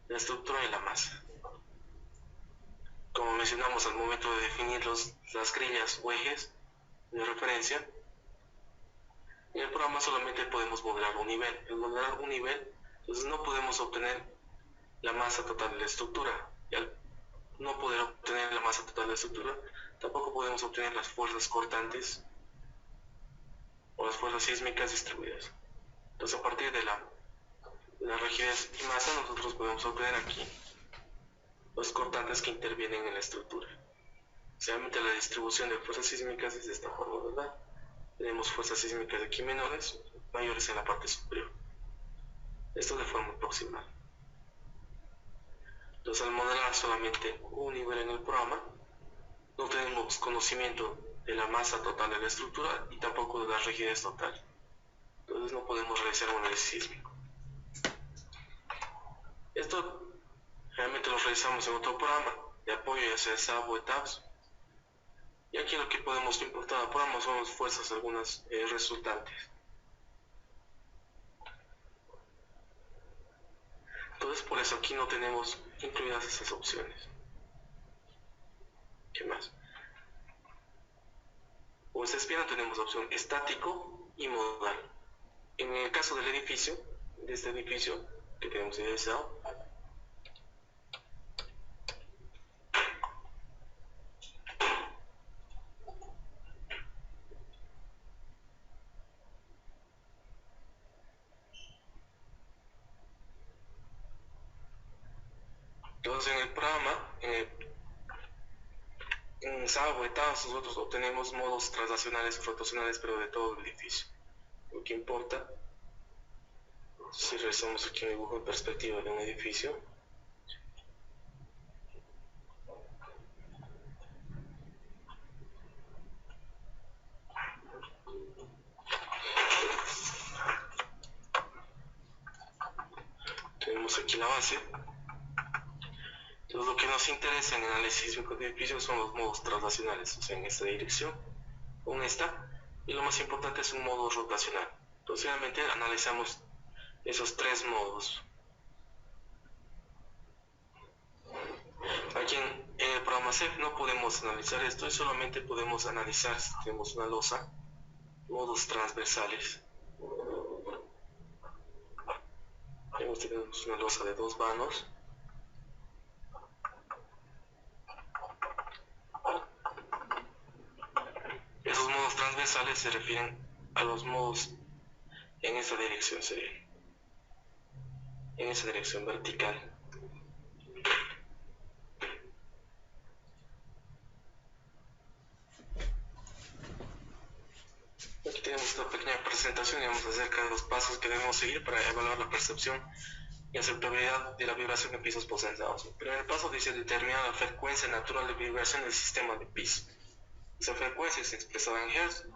la estructura y la masa. Como mencionamos al momento de definir las grillas o ejes de referencia, en el programa solamente podemos modelar un nivel. Al modelar un nivel, entonces no podemos obtener la masa total de la estructura. Y al no poder obtener la masa total de la estructura, tampoco podemos obtener las fuerzas cortantes o las fuerzas sísmicas distribuidas. Entonces, a partir de la rigidez y masa, nosotros podemos obtener aquí los cortantes que intervienen en la estructura. Realmente la distribución de fuerzas sísmicas es de esta forma, ¿verdad? Tenemos fuerzas sísmicas aquí menores, mayores en la parte superior. Esto de forma aproximada. Entonces, al modelar solamente un nivel en el programa, no tenemos conocimiento de la masa total de la estructura y tampoco de la rigidez total. Entonces, no podemos realizar un análisis sísmico. Esto realmente lo realizamos en otro programa de apoyo, ya sea SAP o ETAPS. Y aquí lo que podemos importar al programa son las fuerzas, algunas resultantes. Entonces, por eso aquí no tenemos incluidas esas opciones. ¿Qué más? Como ustedes vieron, tenemos opción estático y modal. En el caso del edificio, de este edificio que tenemos idealizado, entonces en el programa, En etapas nosotros obtenemos modos translacionales o rotacionales, pero de todo el edificio. Lo que importa, si realizamos aquí un dibujo en perspectiva de un edificio, tenemos aquí la base. Entonces lo que nos interesa en el análisis sísmico de edificios son los modos translacionales, o sea, en esta dirección, o en esta, y lo más importante es un modo rotacional. Entonces realmente analizamos esos tres modos. Aquí en el programa CEF no podemos analizar esto, y solamente podemos analizar si tenemos una losa, modos transversales. Tenemos una losa de 2 vanos. Esos modos transversales se refieren a los modos en esa dirección, sería en esa dirección vertical. Aquí tenemos una pequeña presentación, digamos, acerca de los pasos que debemos seguir para evaluar la percepción y aceptabilidad de la vibración en pisos potenciados. El primer paso dice determinar la frecuencia natural de vibración del sistema de piso. Esa frecuencia es expresada en Hz.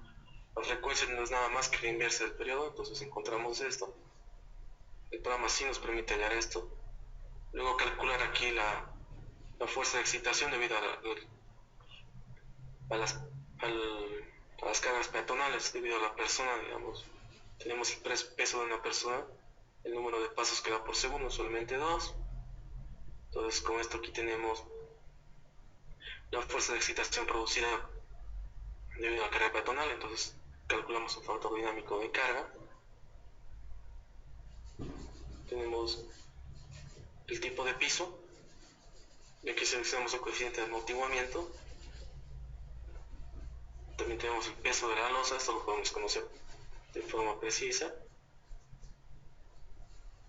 La frecuencia no es nada más que la inversa del periodo, entonces encontramos esto. El programa sí nos permite hallar esto. Luego calcular aquí la fuerza de excitación debido a las cargas peatonales, debido a la persona, digamos. Tenemos el peso de una persona, el número de pasos que da por segundo, usualmente 2. Entonces con esto aquí tenemos la fuerza de excitación producida debido a la carga peatonal, entonces calculamos un factor dinámico de carga. Tenemos el tipo de piso, y aquí seleccionamos el coeficiente de amortiguamiento. También tenemos el peso de la losa, esto lo podemos conocer de forma precisa.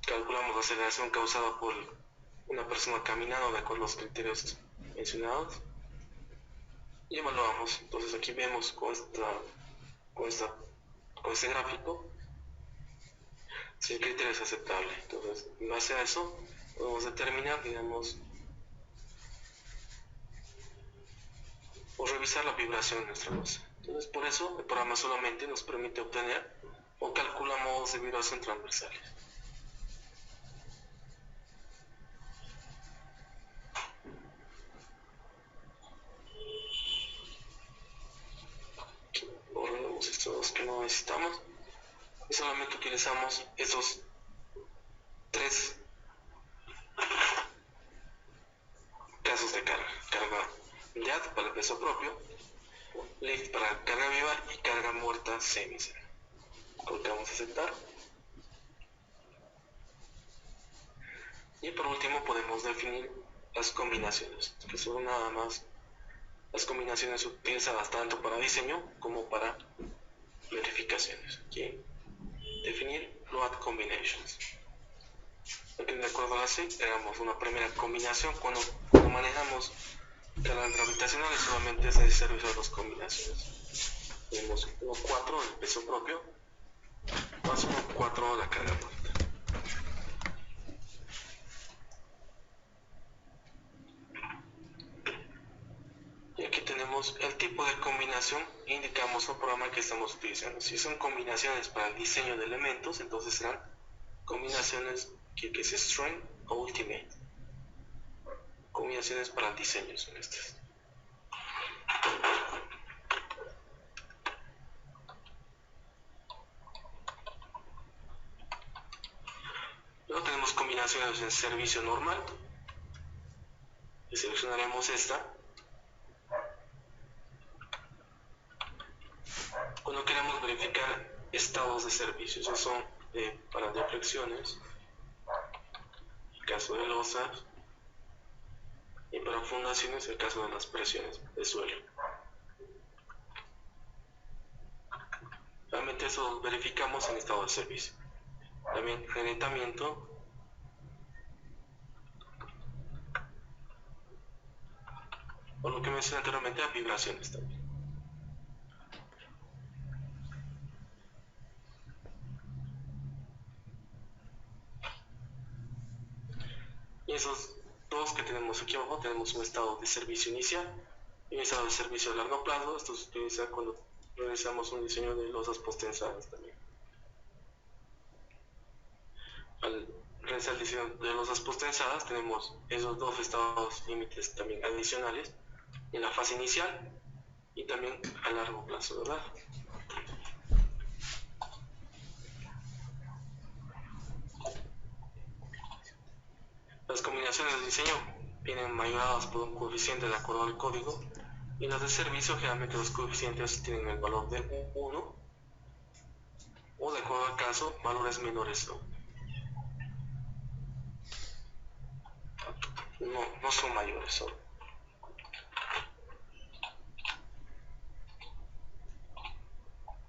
Calculamos la aceleración causada por una persona caminando de acuerdo a los criterios mencionados y evaluamos. Entonces aquí vemos con este gráfico si el criterio es aceptable. Entonces en base a eso podemos determinar, digamos, o revisar la vibración de nuestra losa. Entonces por eso el programa solamente nos permite obtener o calcula modos de vibración transversales. Borremos estos que no necesitamos y solamente utilizamos esos 3 casos de carga. Carga YAD para el peso propio, lift para carga viva y carga muerta semicera. Colocamos aceptar. Y por último podemos definir las combinaciones, que son nada más las combinaciones utilizadas tanto para diseño como para verificaciones. Aquí definir load combinations. Aquí de acuerdo a la C, hagamos una primera combinación. Cuando manejamos cargas gravitacionales solamente es necesario usar 2 combinaciones. Tenemos 1,4 el peso propio más 1,4 la carga muerta. Y aquí tenemos el tipo de combinación e indicamos el programa que estamos utilizando. Si son combinaciones para el diseño de elementos, entonces serán combinaciones que es String o Ultimate. Combinaciones para el diseño son estas. Luego tenemos combinaciones en servicio normal. Y seleccionaremos esta. Cuando queremos verificar estados de servicio, esos son para deflexiones, el caso de losas, y para fundaciones, el caso de las presiones de suelo. Realmente eso lo verificamos en estado de servicio. También calentamiento, o lo que mencioné anteriormente, a vibraciones también. Y esos dos que tenemos aquí abajo, tenemos un estado de servicio inicial y un estado de servicio a largo plazo. Esto se utiliza cuando realizamos un diseño de losas postensadas también. Al realizar el diseño de losas postensadas tenemos esos dos estados límites también adicionales en la fase inicial y también a largo plazo, ¿verdad? Las combinaciones de diseño vienen mayoradas por un coeficiente de acuerdo al código, y las de servicio generalmente los coeficientes tienen el valor de 1 o, de acuerdo al caso, valores menores, no son mayores solo.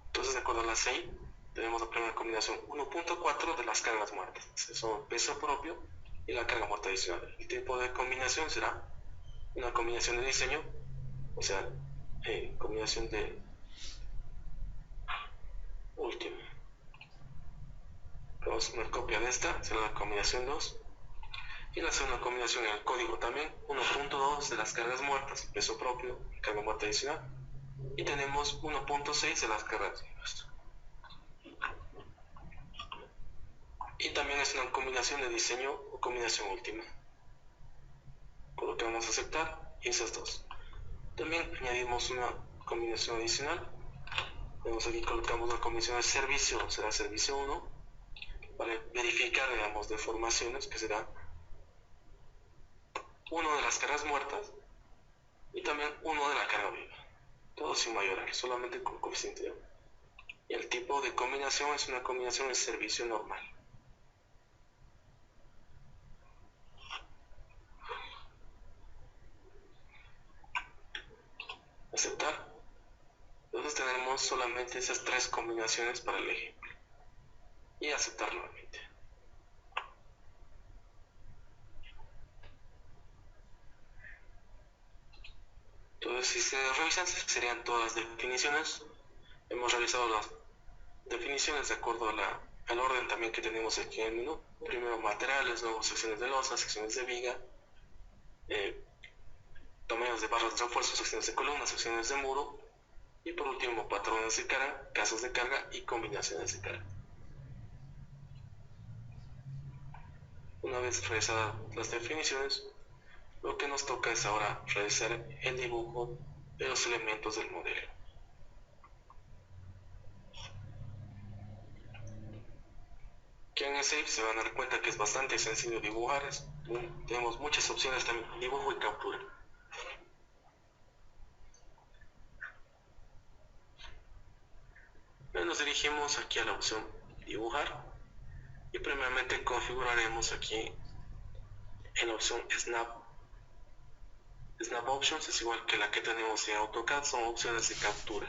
Entonces, de acuerdo a la 6, tenemos la primera combinación 1.4 de las cargas muertas. Son peso propio y la carga muerta adicional. El tipo de combinación será una combinación de diseño, o sea, combinación de última. Vamos a una copia de esta, será la combinación 2. Y la segunda combinación en el código también, 1.2 de las cargas muertas, peso propio y carga muerta adicional. Y tenemos 1.6 de las cargas vivas. Y también es una combinación de diseño o combinación última, por lo que vamos a aceptar esas dos. También añadimos una combinación adicional. Vemos aquí, colocamos la combinación de servicio, será servicio 1, para verificar, digamos, deformaciones, que será 1 de las cargas muertas y también 1 de la carga viva, todo sin mayorar, solamente con coeficiente de 1. Y el tipo de combinación es una combinación de servicio normal. Aceptar. Entonces tenemos solamente esas tres combinaciones para el ejemplo. Y aceptar nuevamente. Entonces, si se revisan, serían todas las definiciones. Hemos realizado las definiciones de acuerdo al orden también que tenemos aquí en el menú. Primero materiales, luego secciones de losa, secciones de viga, tamaños de barras de refuerzo, secciones de columnas, secciones de muro, y por último patrones de carga, casos de carga y combinaciones de carga. Una vez realizadas las definiciones, lo que nos toca es ahora realizar el dibujo de los elementos del modelo. Aquí en el SAFE se van a dar cuenta que es bastante sencillo dibujar. Tenemos muchas opciones también, dibujo y captura. Nos dirigimos aquí a la opción dibujar y primeramente configuraremos aquí en la opción Snap Options, es igual que la que tenemos en AutoCAD, son opciones de captura.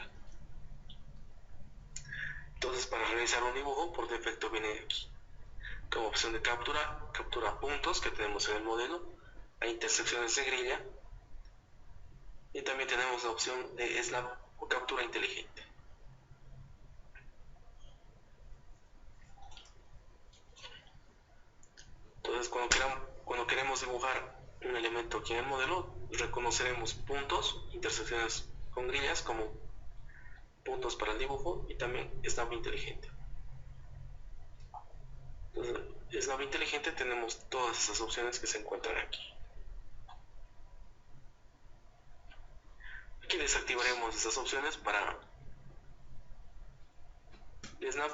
Entonces, para realizar un dibujo, por defecto viene aquí como opción de captura puntos que tenemos en el modelo, a intersecciones de grilla, y también tenemos la opción de Snap o captura inteligente. Entonces, cuando queremos dibujar un elemento aquí en el modelo, reconoceremos puntos, intersecciones con grillas como puntos para el dibujo, y también Snap inteligente. Entonces, Snap inteligente tenemos todas esas opciones que se encuentran aquí. Aquí desactivaremos esas opciones para Snap.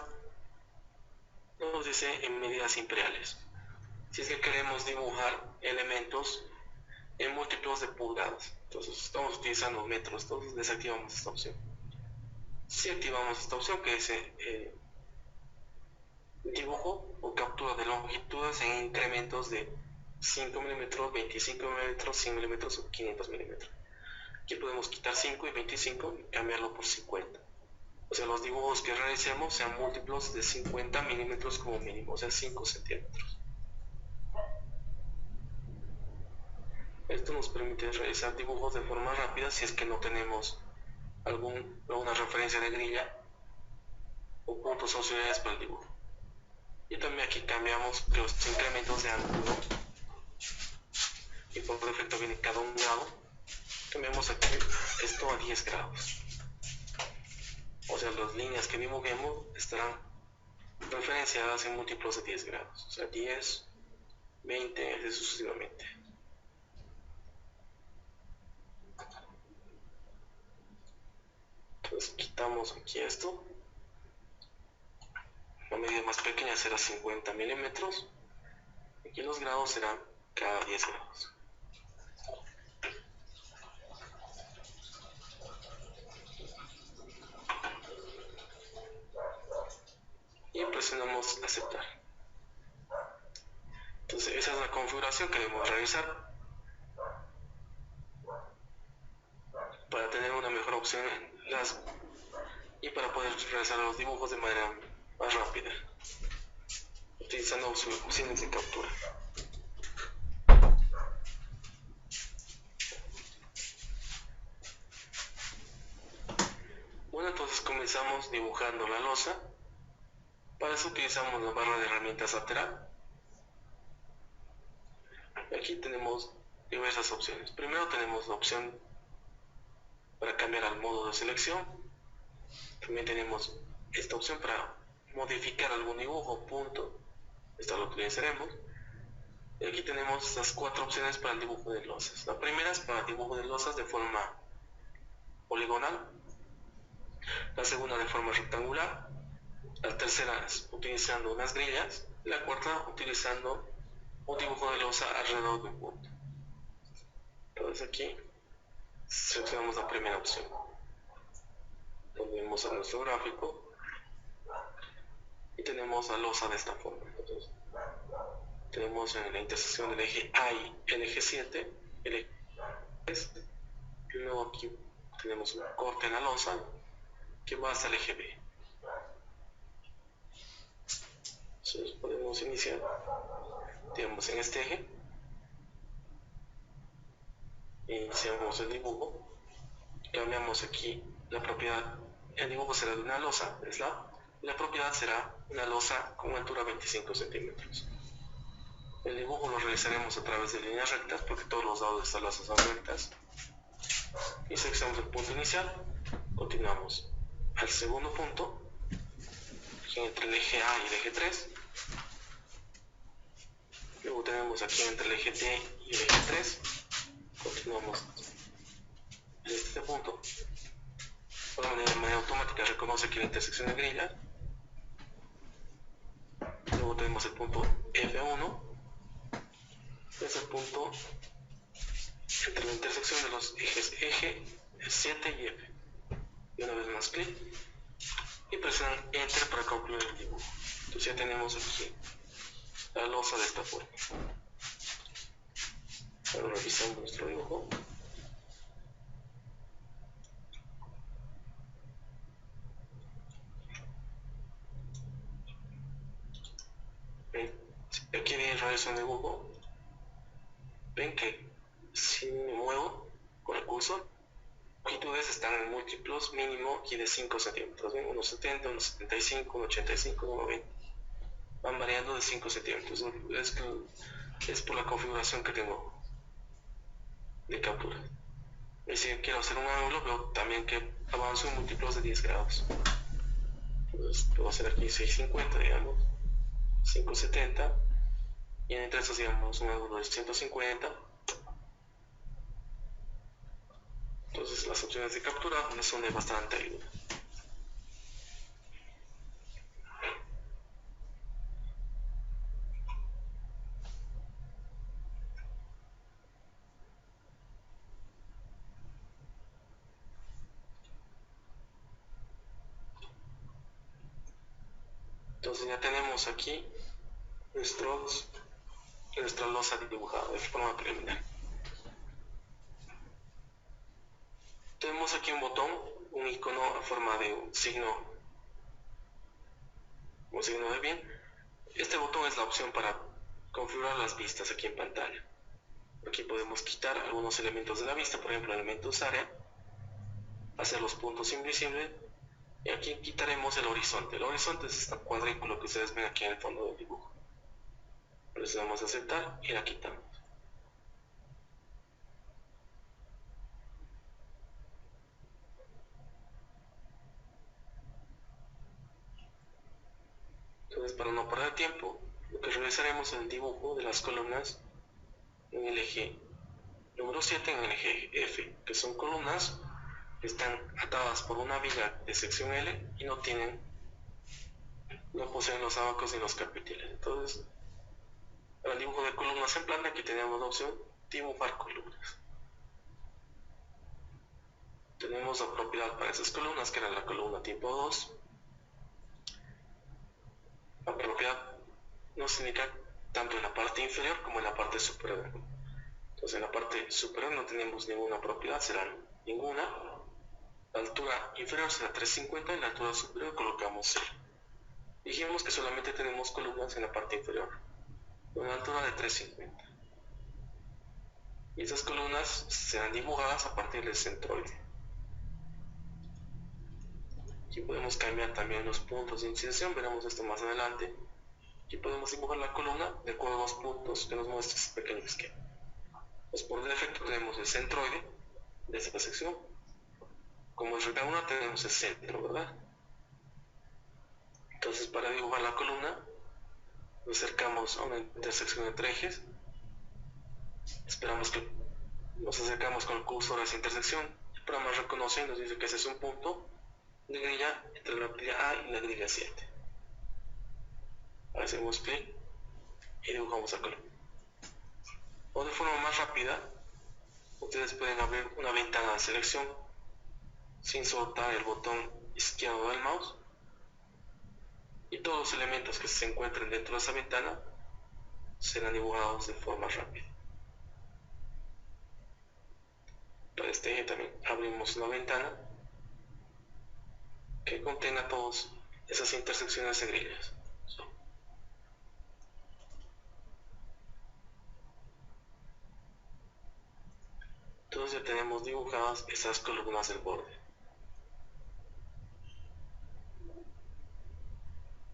Nos dice en medidas imperiales. Si es que queremos dibujar elementos en múltiplos de pulgadas, entonces estamos utilizando metros, entonces desactivamos esta opción. Si activamos esta opción que dice dibujo o captura de longitudes en incrementos de 5 mm, 25 mm, 100 mm o 500 mm. Aquí podemos quitar 5 y 25 y cambiarlo por 50. O sea, los dibujos que realicemos sean múltiplos de 50 milímetros como mínimo, o sea, 5 centímetros. Esto nos permite realizar dibujos de forma rápida si es que no tenemos alguna referencia de grilla o puntos auxiliares para el dibujo. Y también aquí cambiamos los incrementos de ángulo y por defecto viene cada 1 grado. Cambiamos aquí esto a 10 grados. O sea, las líneas que dibujemos estarán referenciadas en múltiplos de 10 grados. O sea, 10, 20, así sucesivamente. Entonces quitamos aquí esto. La medida más pequeña será 50 milímetros. Aquí los grados serán cada 10 grados. Y presionamos aceptar. Entonces esa es la configuración que debemos realizar para tener una mejor opción y para poder realizar los dibujos de manera más rápida, utilizando opciones de captura. Bueno, entonces comenzamos dibujando la losa. Para eso utilizamos la barra de herramientas lateral. Aquí tenemos diversas opciones. Primero tenemos la opción para cambiar al modo de selección. También tenemos esta opción para modificar algún dibujo, punto. Esta lo utilizaremos. Y aquí tenemos las 4 opciones para el dibujo de losas. La primera es para dibujo de losas de forma poligonal. La segunda de forma rectangular. La tercera es utilizando unas grillas. Y la cuarta utilizando un dibujo de losa alrededor de un punto. Entonces aquí seleccionamos la primera opción. Volvemos a nuestro gráfico y tenemos la losa de esta forma. Entonces, tenemos en la intersección del eje A y el eje 7, el eje 3, y luego aquí tenemos un corte en la losa que va hasta el eje B. Entonces podemos iniciar, digamos, en este eje, iniciamos el dibujo, cambiamos aquí la propiedad, el dibujo será de una losa, la propiedad será una losa con altura 25 centímetros. El dibujo lo realizaremos a través de líneas rectas porque todos los lados de esta losa son rectas. Y seleccionamos el punto inicial, continuamos al segundo punto, aquí entre el eje A y el eje 3. Luego tenemos aquí entre el eje D y el eje 3, continuamos en este punto. De manera automática reconoce aquí la intersección de grilla. Luego tenemos el punto F1, es el punto entre la intersección de los ejes eje 7 y F. Y una vez más clic y presionan Enter para concluir el dibujo. Entonces ya tenemos aquí la losa de esta forma. Ahora revisamos nuestro dibujo. Si aquí realizo un dibujo, ven que si me muevo con el cursor, las longitudes están en múltiplos mínimo aquí de 5 centímetros, ¿ven? 1,70, 1,75, 1,85, 1,90. Van variando de 5 centímetros. Es por la configuración que tengo de captura. Y si quiero hacer un ángulo, veo también que avanzo en múltiplos de 10 grados. Entonces puedo hacer aquí 650, digamos, 570, y entre estos, digamos, un ángulo de 150. Entonces las opciones de captura me son de bastante ayuda. Entonces ya tenemos aquí nuestra losa dibujada de forma preliminar. Tenemos aquí un botón, un icono a forma de un signo de bien. Este botón es la opción para configurar las vistas aquí en pantalla. Aquí podemos quitar algunos elementos de la vista, por ejemplo, elementos área, hacer los puntos invisibles, y aquí quitaremos el horizonte. El horizonte es este cuadrículo que ustedes ven aquí en el fondo del dibujo. Presionamos aceptar y la quitamos. Entonces, para no perder tiempo, lo que realizaremos es el dibujo de las columnas en el eje número 7 en el eje F, que son columnas que están atadas por una viga de sección L y no poseen los abacos ni los capiteles. Entonces, para el dibujo de columnas en planta, aquí tenemos la opción dibujar columnas. Tenemos la propiedad para esas columnas, que era la columna tipo 2. La propiedad nos indica tanto en la parte inferior como en la parte superior. Entonces, en la parte superior no tenemos ninguna propiedad, será ninguna. La altura inferior será 350 y en la altura superior colocamos 0. Dijimos que solamente tenemos columnas en la parte inferior, con una altura de 350. Y esas columnas serán dibujadas a partir del centroide. Aquí podemos cambiar también los puntos de incidación, veremos esto más adelante. Aquí podemos dibujar la columna de acuerdo a los puntos que nos muestra este pequeño esquema. Pues por defecto tenemos el centroide de esta sección. Como es recta 1 tenemos el centro, ¿verdad? Entonces, para dibujar la columna, nos acercamos a una intersección entre ejes. Esperamos que nos acercamos con el cursor a esa intersección. El programa reconoce y nos dice que ese es un punto de grilla entre la grilla A y la grilla 7. Hacemos clic y dibujamos la columna. O de forma más rápida, ustedes pueden abrir una ventana de selección sin soltar el botón izquierdo del mouse, y todos los elementos que se encuentren dentro de esa ventana serán dibujados de forma rápida. Para este eje también abrimos una ventana que contenga todas esas intersecciones de grillas. Entonces ya tenemos dibujadas esas columnas del borde.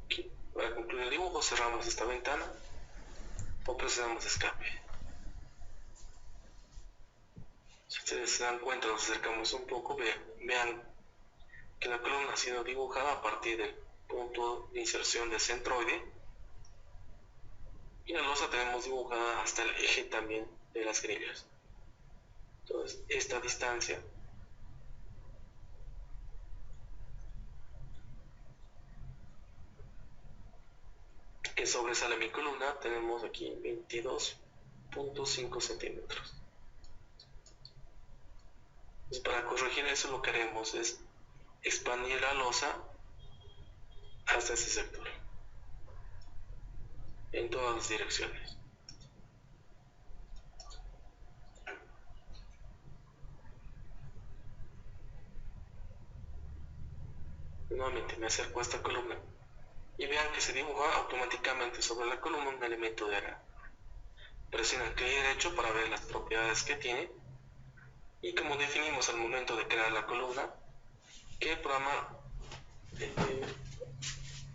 Aquí, para concluir el dibujo, cerramos esta ventana o presionamos escape. Si ustedes se dan cuenta, nos acercamos un poco, vean que la columna ha sido dibujada a partir del punto de inserción del centroide, y la losa tenemos dibujada hasta el eje también de las grillas. Entonces, esta distancia que sobresale mi columna, tenemos aquí 22.5 centímetros. Entonces, para corregir eso, lo que haremos es expandir la losa hasta ese sector, en todas las direcciones. Nuevamente me acerco a esta columna y vean que se dibuja automáticamente sobre la columna un elemento de área. Presionen clic derecho para ver las propiedades que tiene, y como definimos al momento de crear la columna, que el programa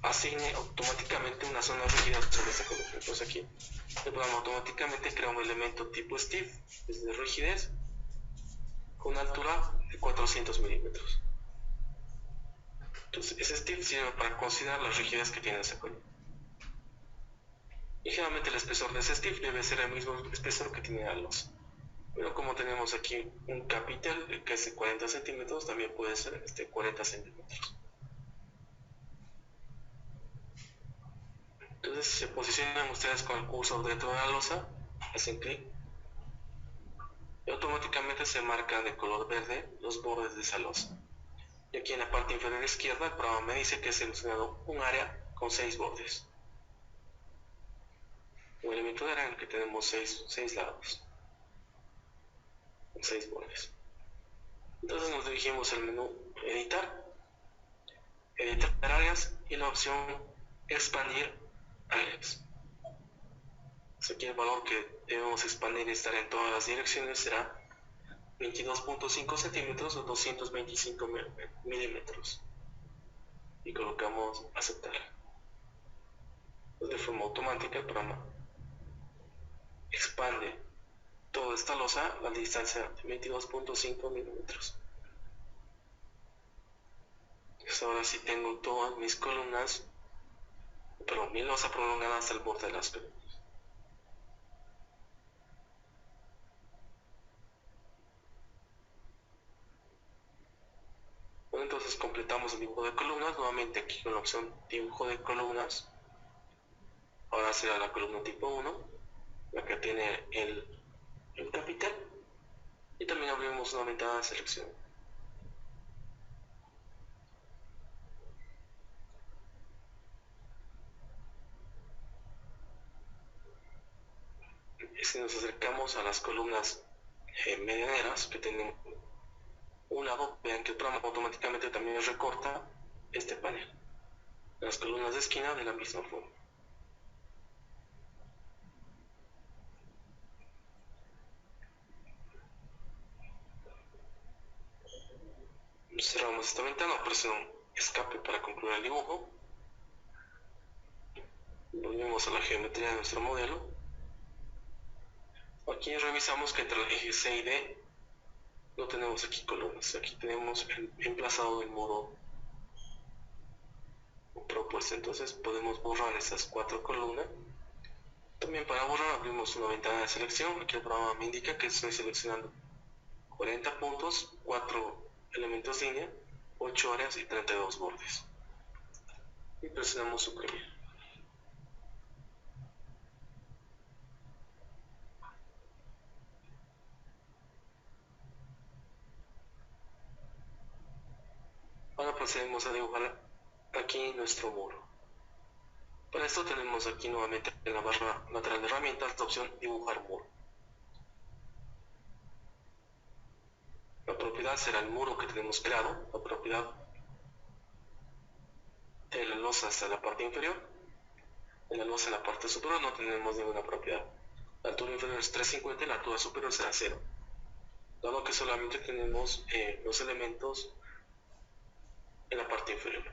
asigne automáticamente una zona rígida sobre esta columna. Entonces aquí el programa automáticamente crea un elemento tipo stiff, es de rigidez, con una altura de 400 milímetros. Entonces ese stiff sirve para considerar la rigidez que tiene esa columna. Y generalmente el espesor de ese stiff debe ser el mismo espesor que tiene la losa. Pero como tenemos aquí un capitel que es de 40 centímetros, también puede ser 40 centímetros. Entonces se posicionan ustedes con el cursor dentro de la losa, hacen clic y automáticamente se marcan de color verde los bordes de esa losa. Y aquí en la parte inferior izquierda el programa me dice que he seleccionado un área con 6 bordes. Un elemento de área en el que tenemos 6 lados, 6 bordes. Entonces nos dirigimos al menú editar áreas y la opción expandir áreas. Aquí el valor que debemos expandir y estar en todas las direcciones será 22.5 centímetros o 225 milímetros. Y colocamos aceptar. De forma automática el programa expande toda esta losa a la distancia de 22.5 milímetros. Entonces ahora sí tengo todas mis columnas, pero mi losa prolongada hasta el borde de las columnas. Bueno, entonces completamos el dibujo de columnas. Nuevamente aquí con la opción dibujo de columnas. Ahora será la columna tipo 1, la que tiene el capital. Y también abrimos una ventana de selección. Si nos acercamos a las columnas medianeras que tienen un lado, vean que el programa automáticamente también recorta este panel. Las columnas de esquina de la misma forma. Cerramos esta ventana, presionamos escape para concluir el dibujo. Volvemos a la geometría de nuestro modelo. Aquí revisamos que entre el eje C y D no tenemos aquí columnas. Aquí tenemos el emplazado del muro propuesto. Entonces podemos borrar estas 4 columnas. También para borrar abrimos una ventana de selección. Aquí el programa me indica que estoy seleccionando 40 puntos, 4 elementos línea, 8 áreas y 32 bordes. Y presionamos suprimir. Ahora procedemos a dibujar aquí nuestro muro. Para esto tenemos aquí nuevamente en la barra lateral de herramientas la opción dibujar muro. La propiedad será el muro que tenemos creado, la propiedad de la losa hasta la parte inferior. En la losa en la parte superior no tenemos ninguna propiedad. La altura inferior es 350 y la altura superior será 0. Dado que solamente tenemos los elementos en la parte inferior.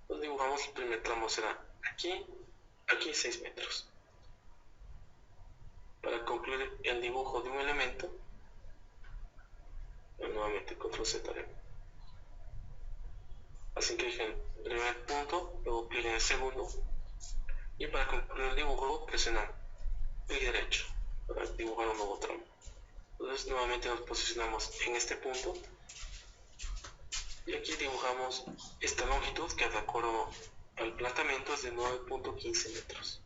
Entonces dibujamos el primer tramo será aquí 6 metros. Para concluir el dibujo de un elemento, nuevamente control Z. Así que en el primer punto, luego clic en el segundo, y para concluir el dibujo presionan clic derecho para dibujar un nuevo tramo. Entonces nuevamente nos posicionamos en este punto y aquí dibujamos esta longitud que de acuerdo al planteamiento es de 9.15 metros.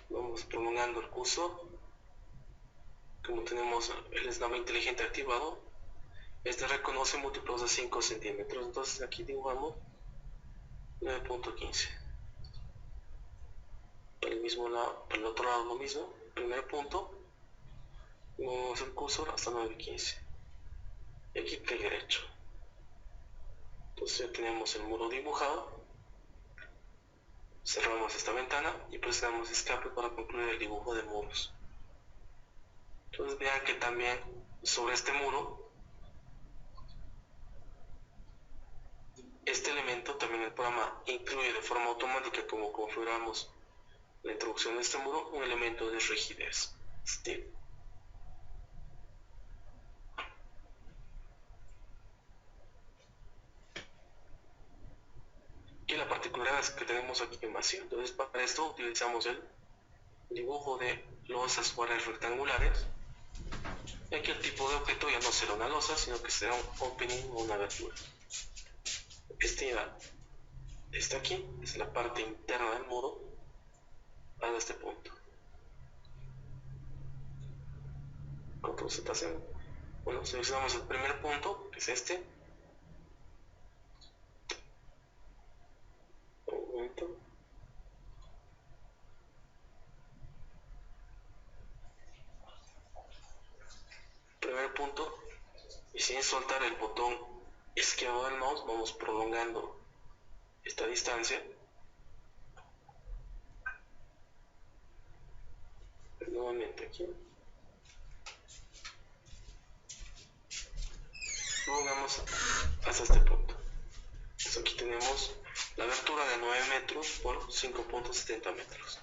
Vamos prolongando el curso. Como tenemos el eslabón inteligente activado, este reconoce múltiplos de 5 centímetros. Entonces aquí dibujamos 9.15. Para el mismo lado, para el otro lado lo mismo. Primer punto, movemos el cursor hasta 9.15. Y aquí clic derecho. Entonces ya tenemos el muro dibujado. Cerramos esta ventana y presionamos escape para concluir el dibujo de muros. Entonces vean que también sobre este muro, este elemento también el programa incluye de forma automática, como configuramos la introducción de este muro, un elemento de rigidez, steel. Y la particularidad es que tenemos aquí en vacío. Entonces para esto utilizamos el dibujo de losas o áreas rectangulares. Y aquí el tipo de objeto ya no será una losa, sino que será un opening o una abertura. Este ya está aquí, es la parte interna del muro, hasta este punto. Control Z. Bueno, seleccionamos el primer punto, que es este. Un momento. Primer punto, y sin soltar el botón izquierdo del mouse, vamos prolongando esta distancia. Nuevamente aquí. Pongamos hasta este punto. Entonces aquí tenemos la abertura de 9 metros por 5.70 metros.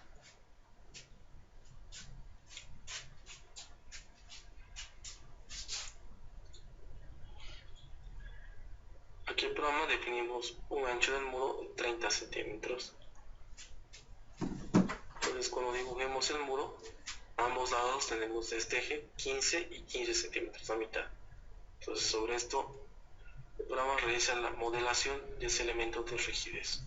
Aquí el programa definimos un ancho del muro de 30 centímetros. Entonces cuando dibujemos el muro, a ambos lados tenemos de este eje 15 y 15 centímetros a mitad. Entonces sobre esto el programa realiza la modelación de ese elemento de rigidez.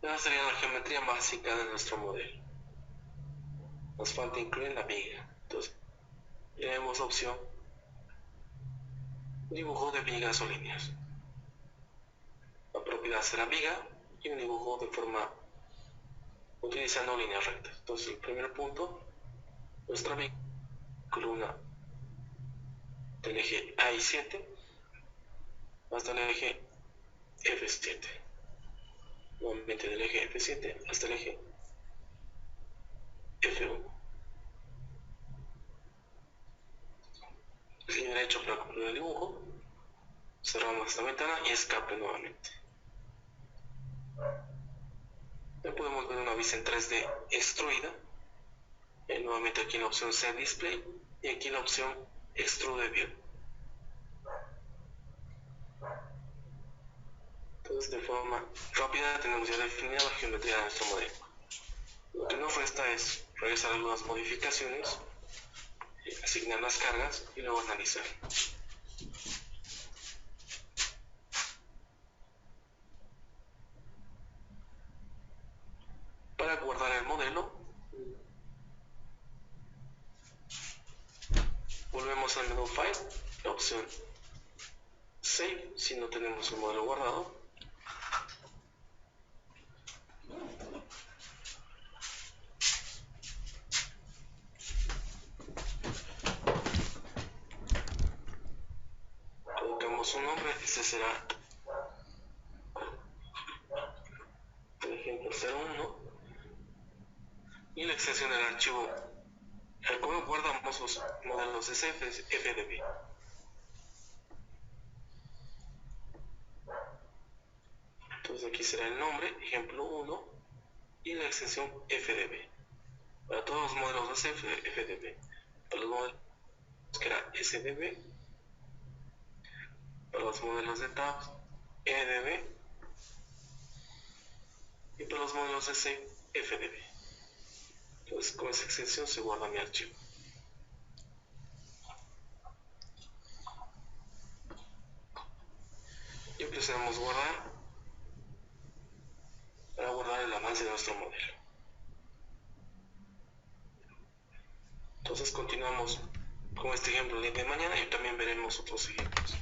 Esa sería la geometría básica de nuestro modelo. Nos falta incluir la viga. Entonces tenemos la opción dibujo de vigas o líneas. La propiedad será viga y un dibujo de forma utilizando líneas rectas. Entonces el primer punto, nuestra viga, columna del eje A7 hasta el eje F7. Nuevamente del eje F7 hasta el eje F1. Clic derecho para concluir el dibujo. Cerramos esta ventana y escape nuevamente. Ya podemos ver una vista en 3D extruida. Nuevamente aquí en la opción Set Display y aquí en la opción Extrude View. Entonces de forma rápida tenemos ya definida la geometría de nuestro modelo. Lo que nos resta es realizar algunas modificaciones, asignar las cargas y luego analizar. Para guardar el modelo, volvemos al menú File, la opción Save si no tenemos el modelo guardado. Colocamos un nombre, este será por ejemplo 01 y la extensión del archivo al cual guardamos los modelos es FDB. Entonces aquí será el nombre, ejemplo 1 y la extensión FDB. Para todos los modelos de FDB. Para los modelos que era SDB. Para los modelos de tabs, EDB. Y para los modelos de C, FDB. Entonces con esa extensión se guarda mi archivo. Y empezamos a guardar para guardar el avance de nuestro modelo. Entonces continuamos con este ejemplo el día de mañana y también veremos otros ejemplos.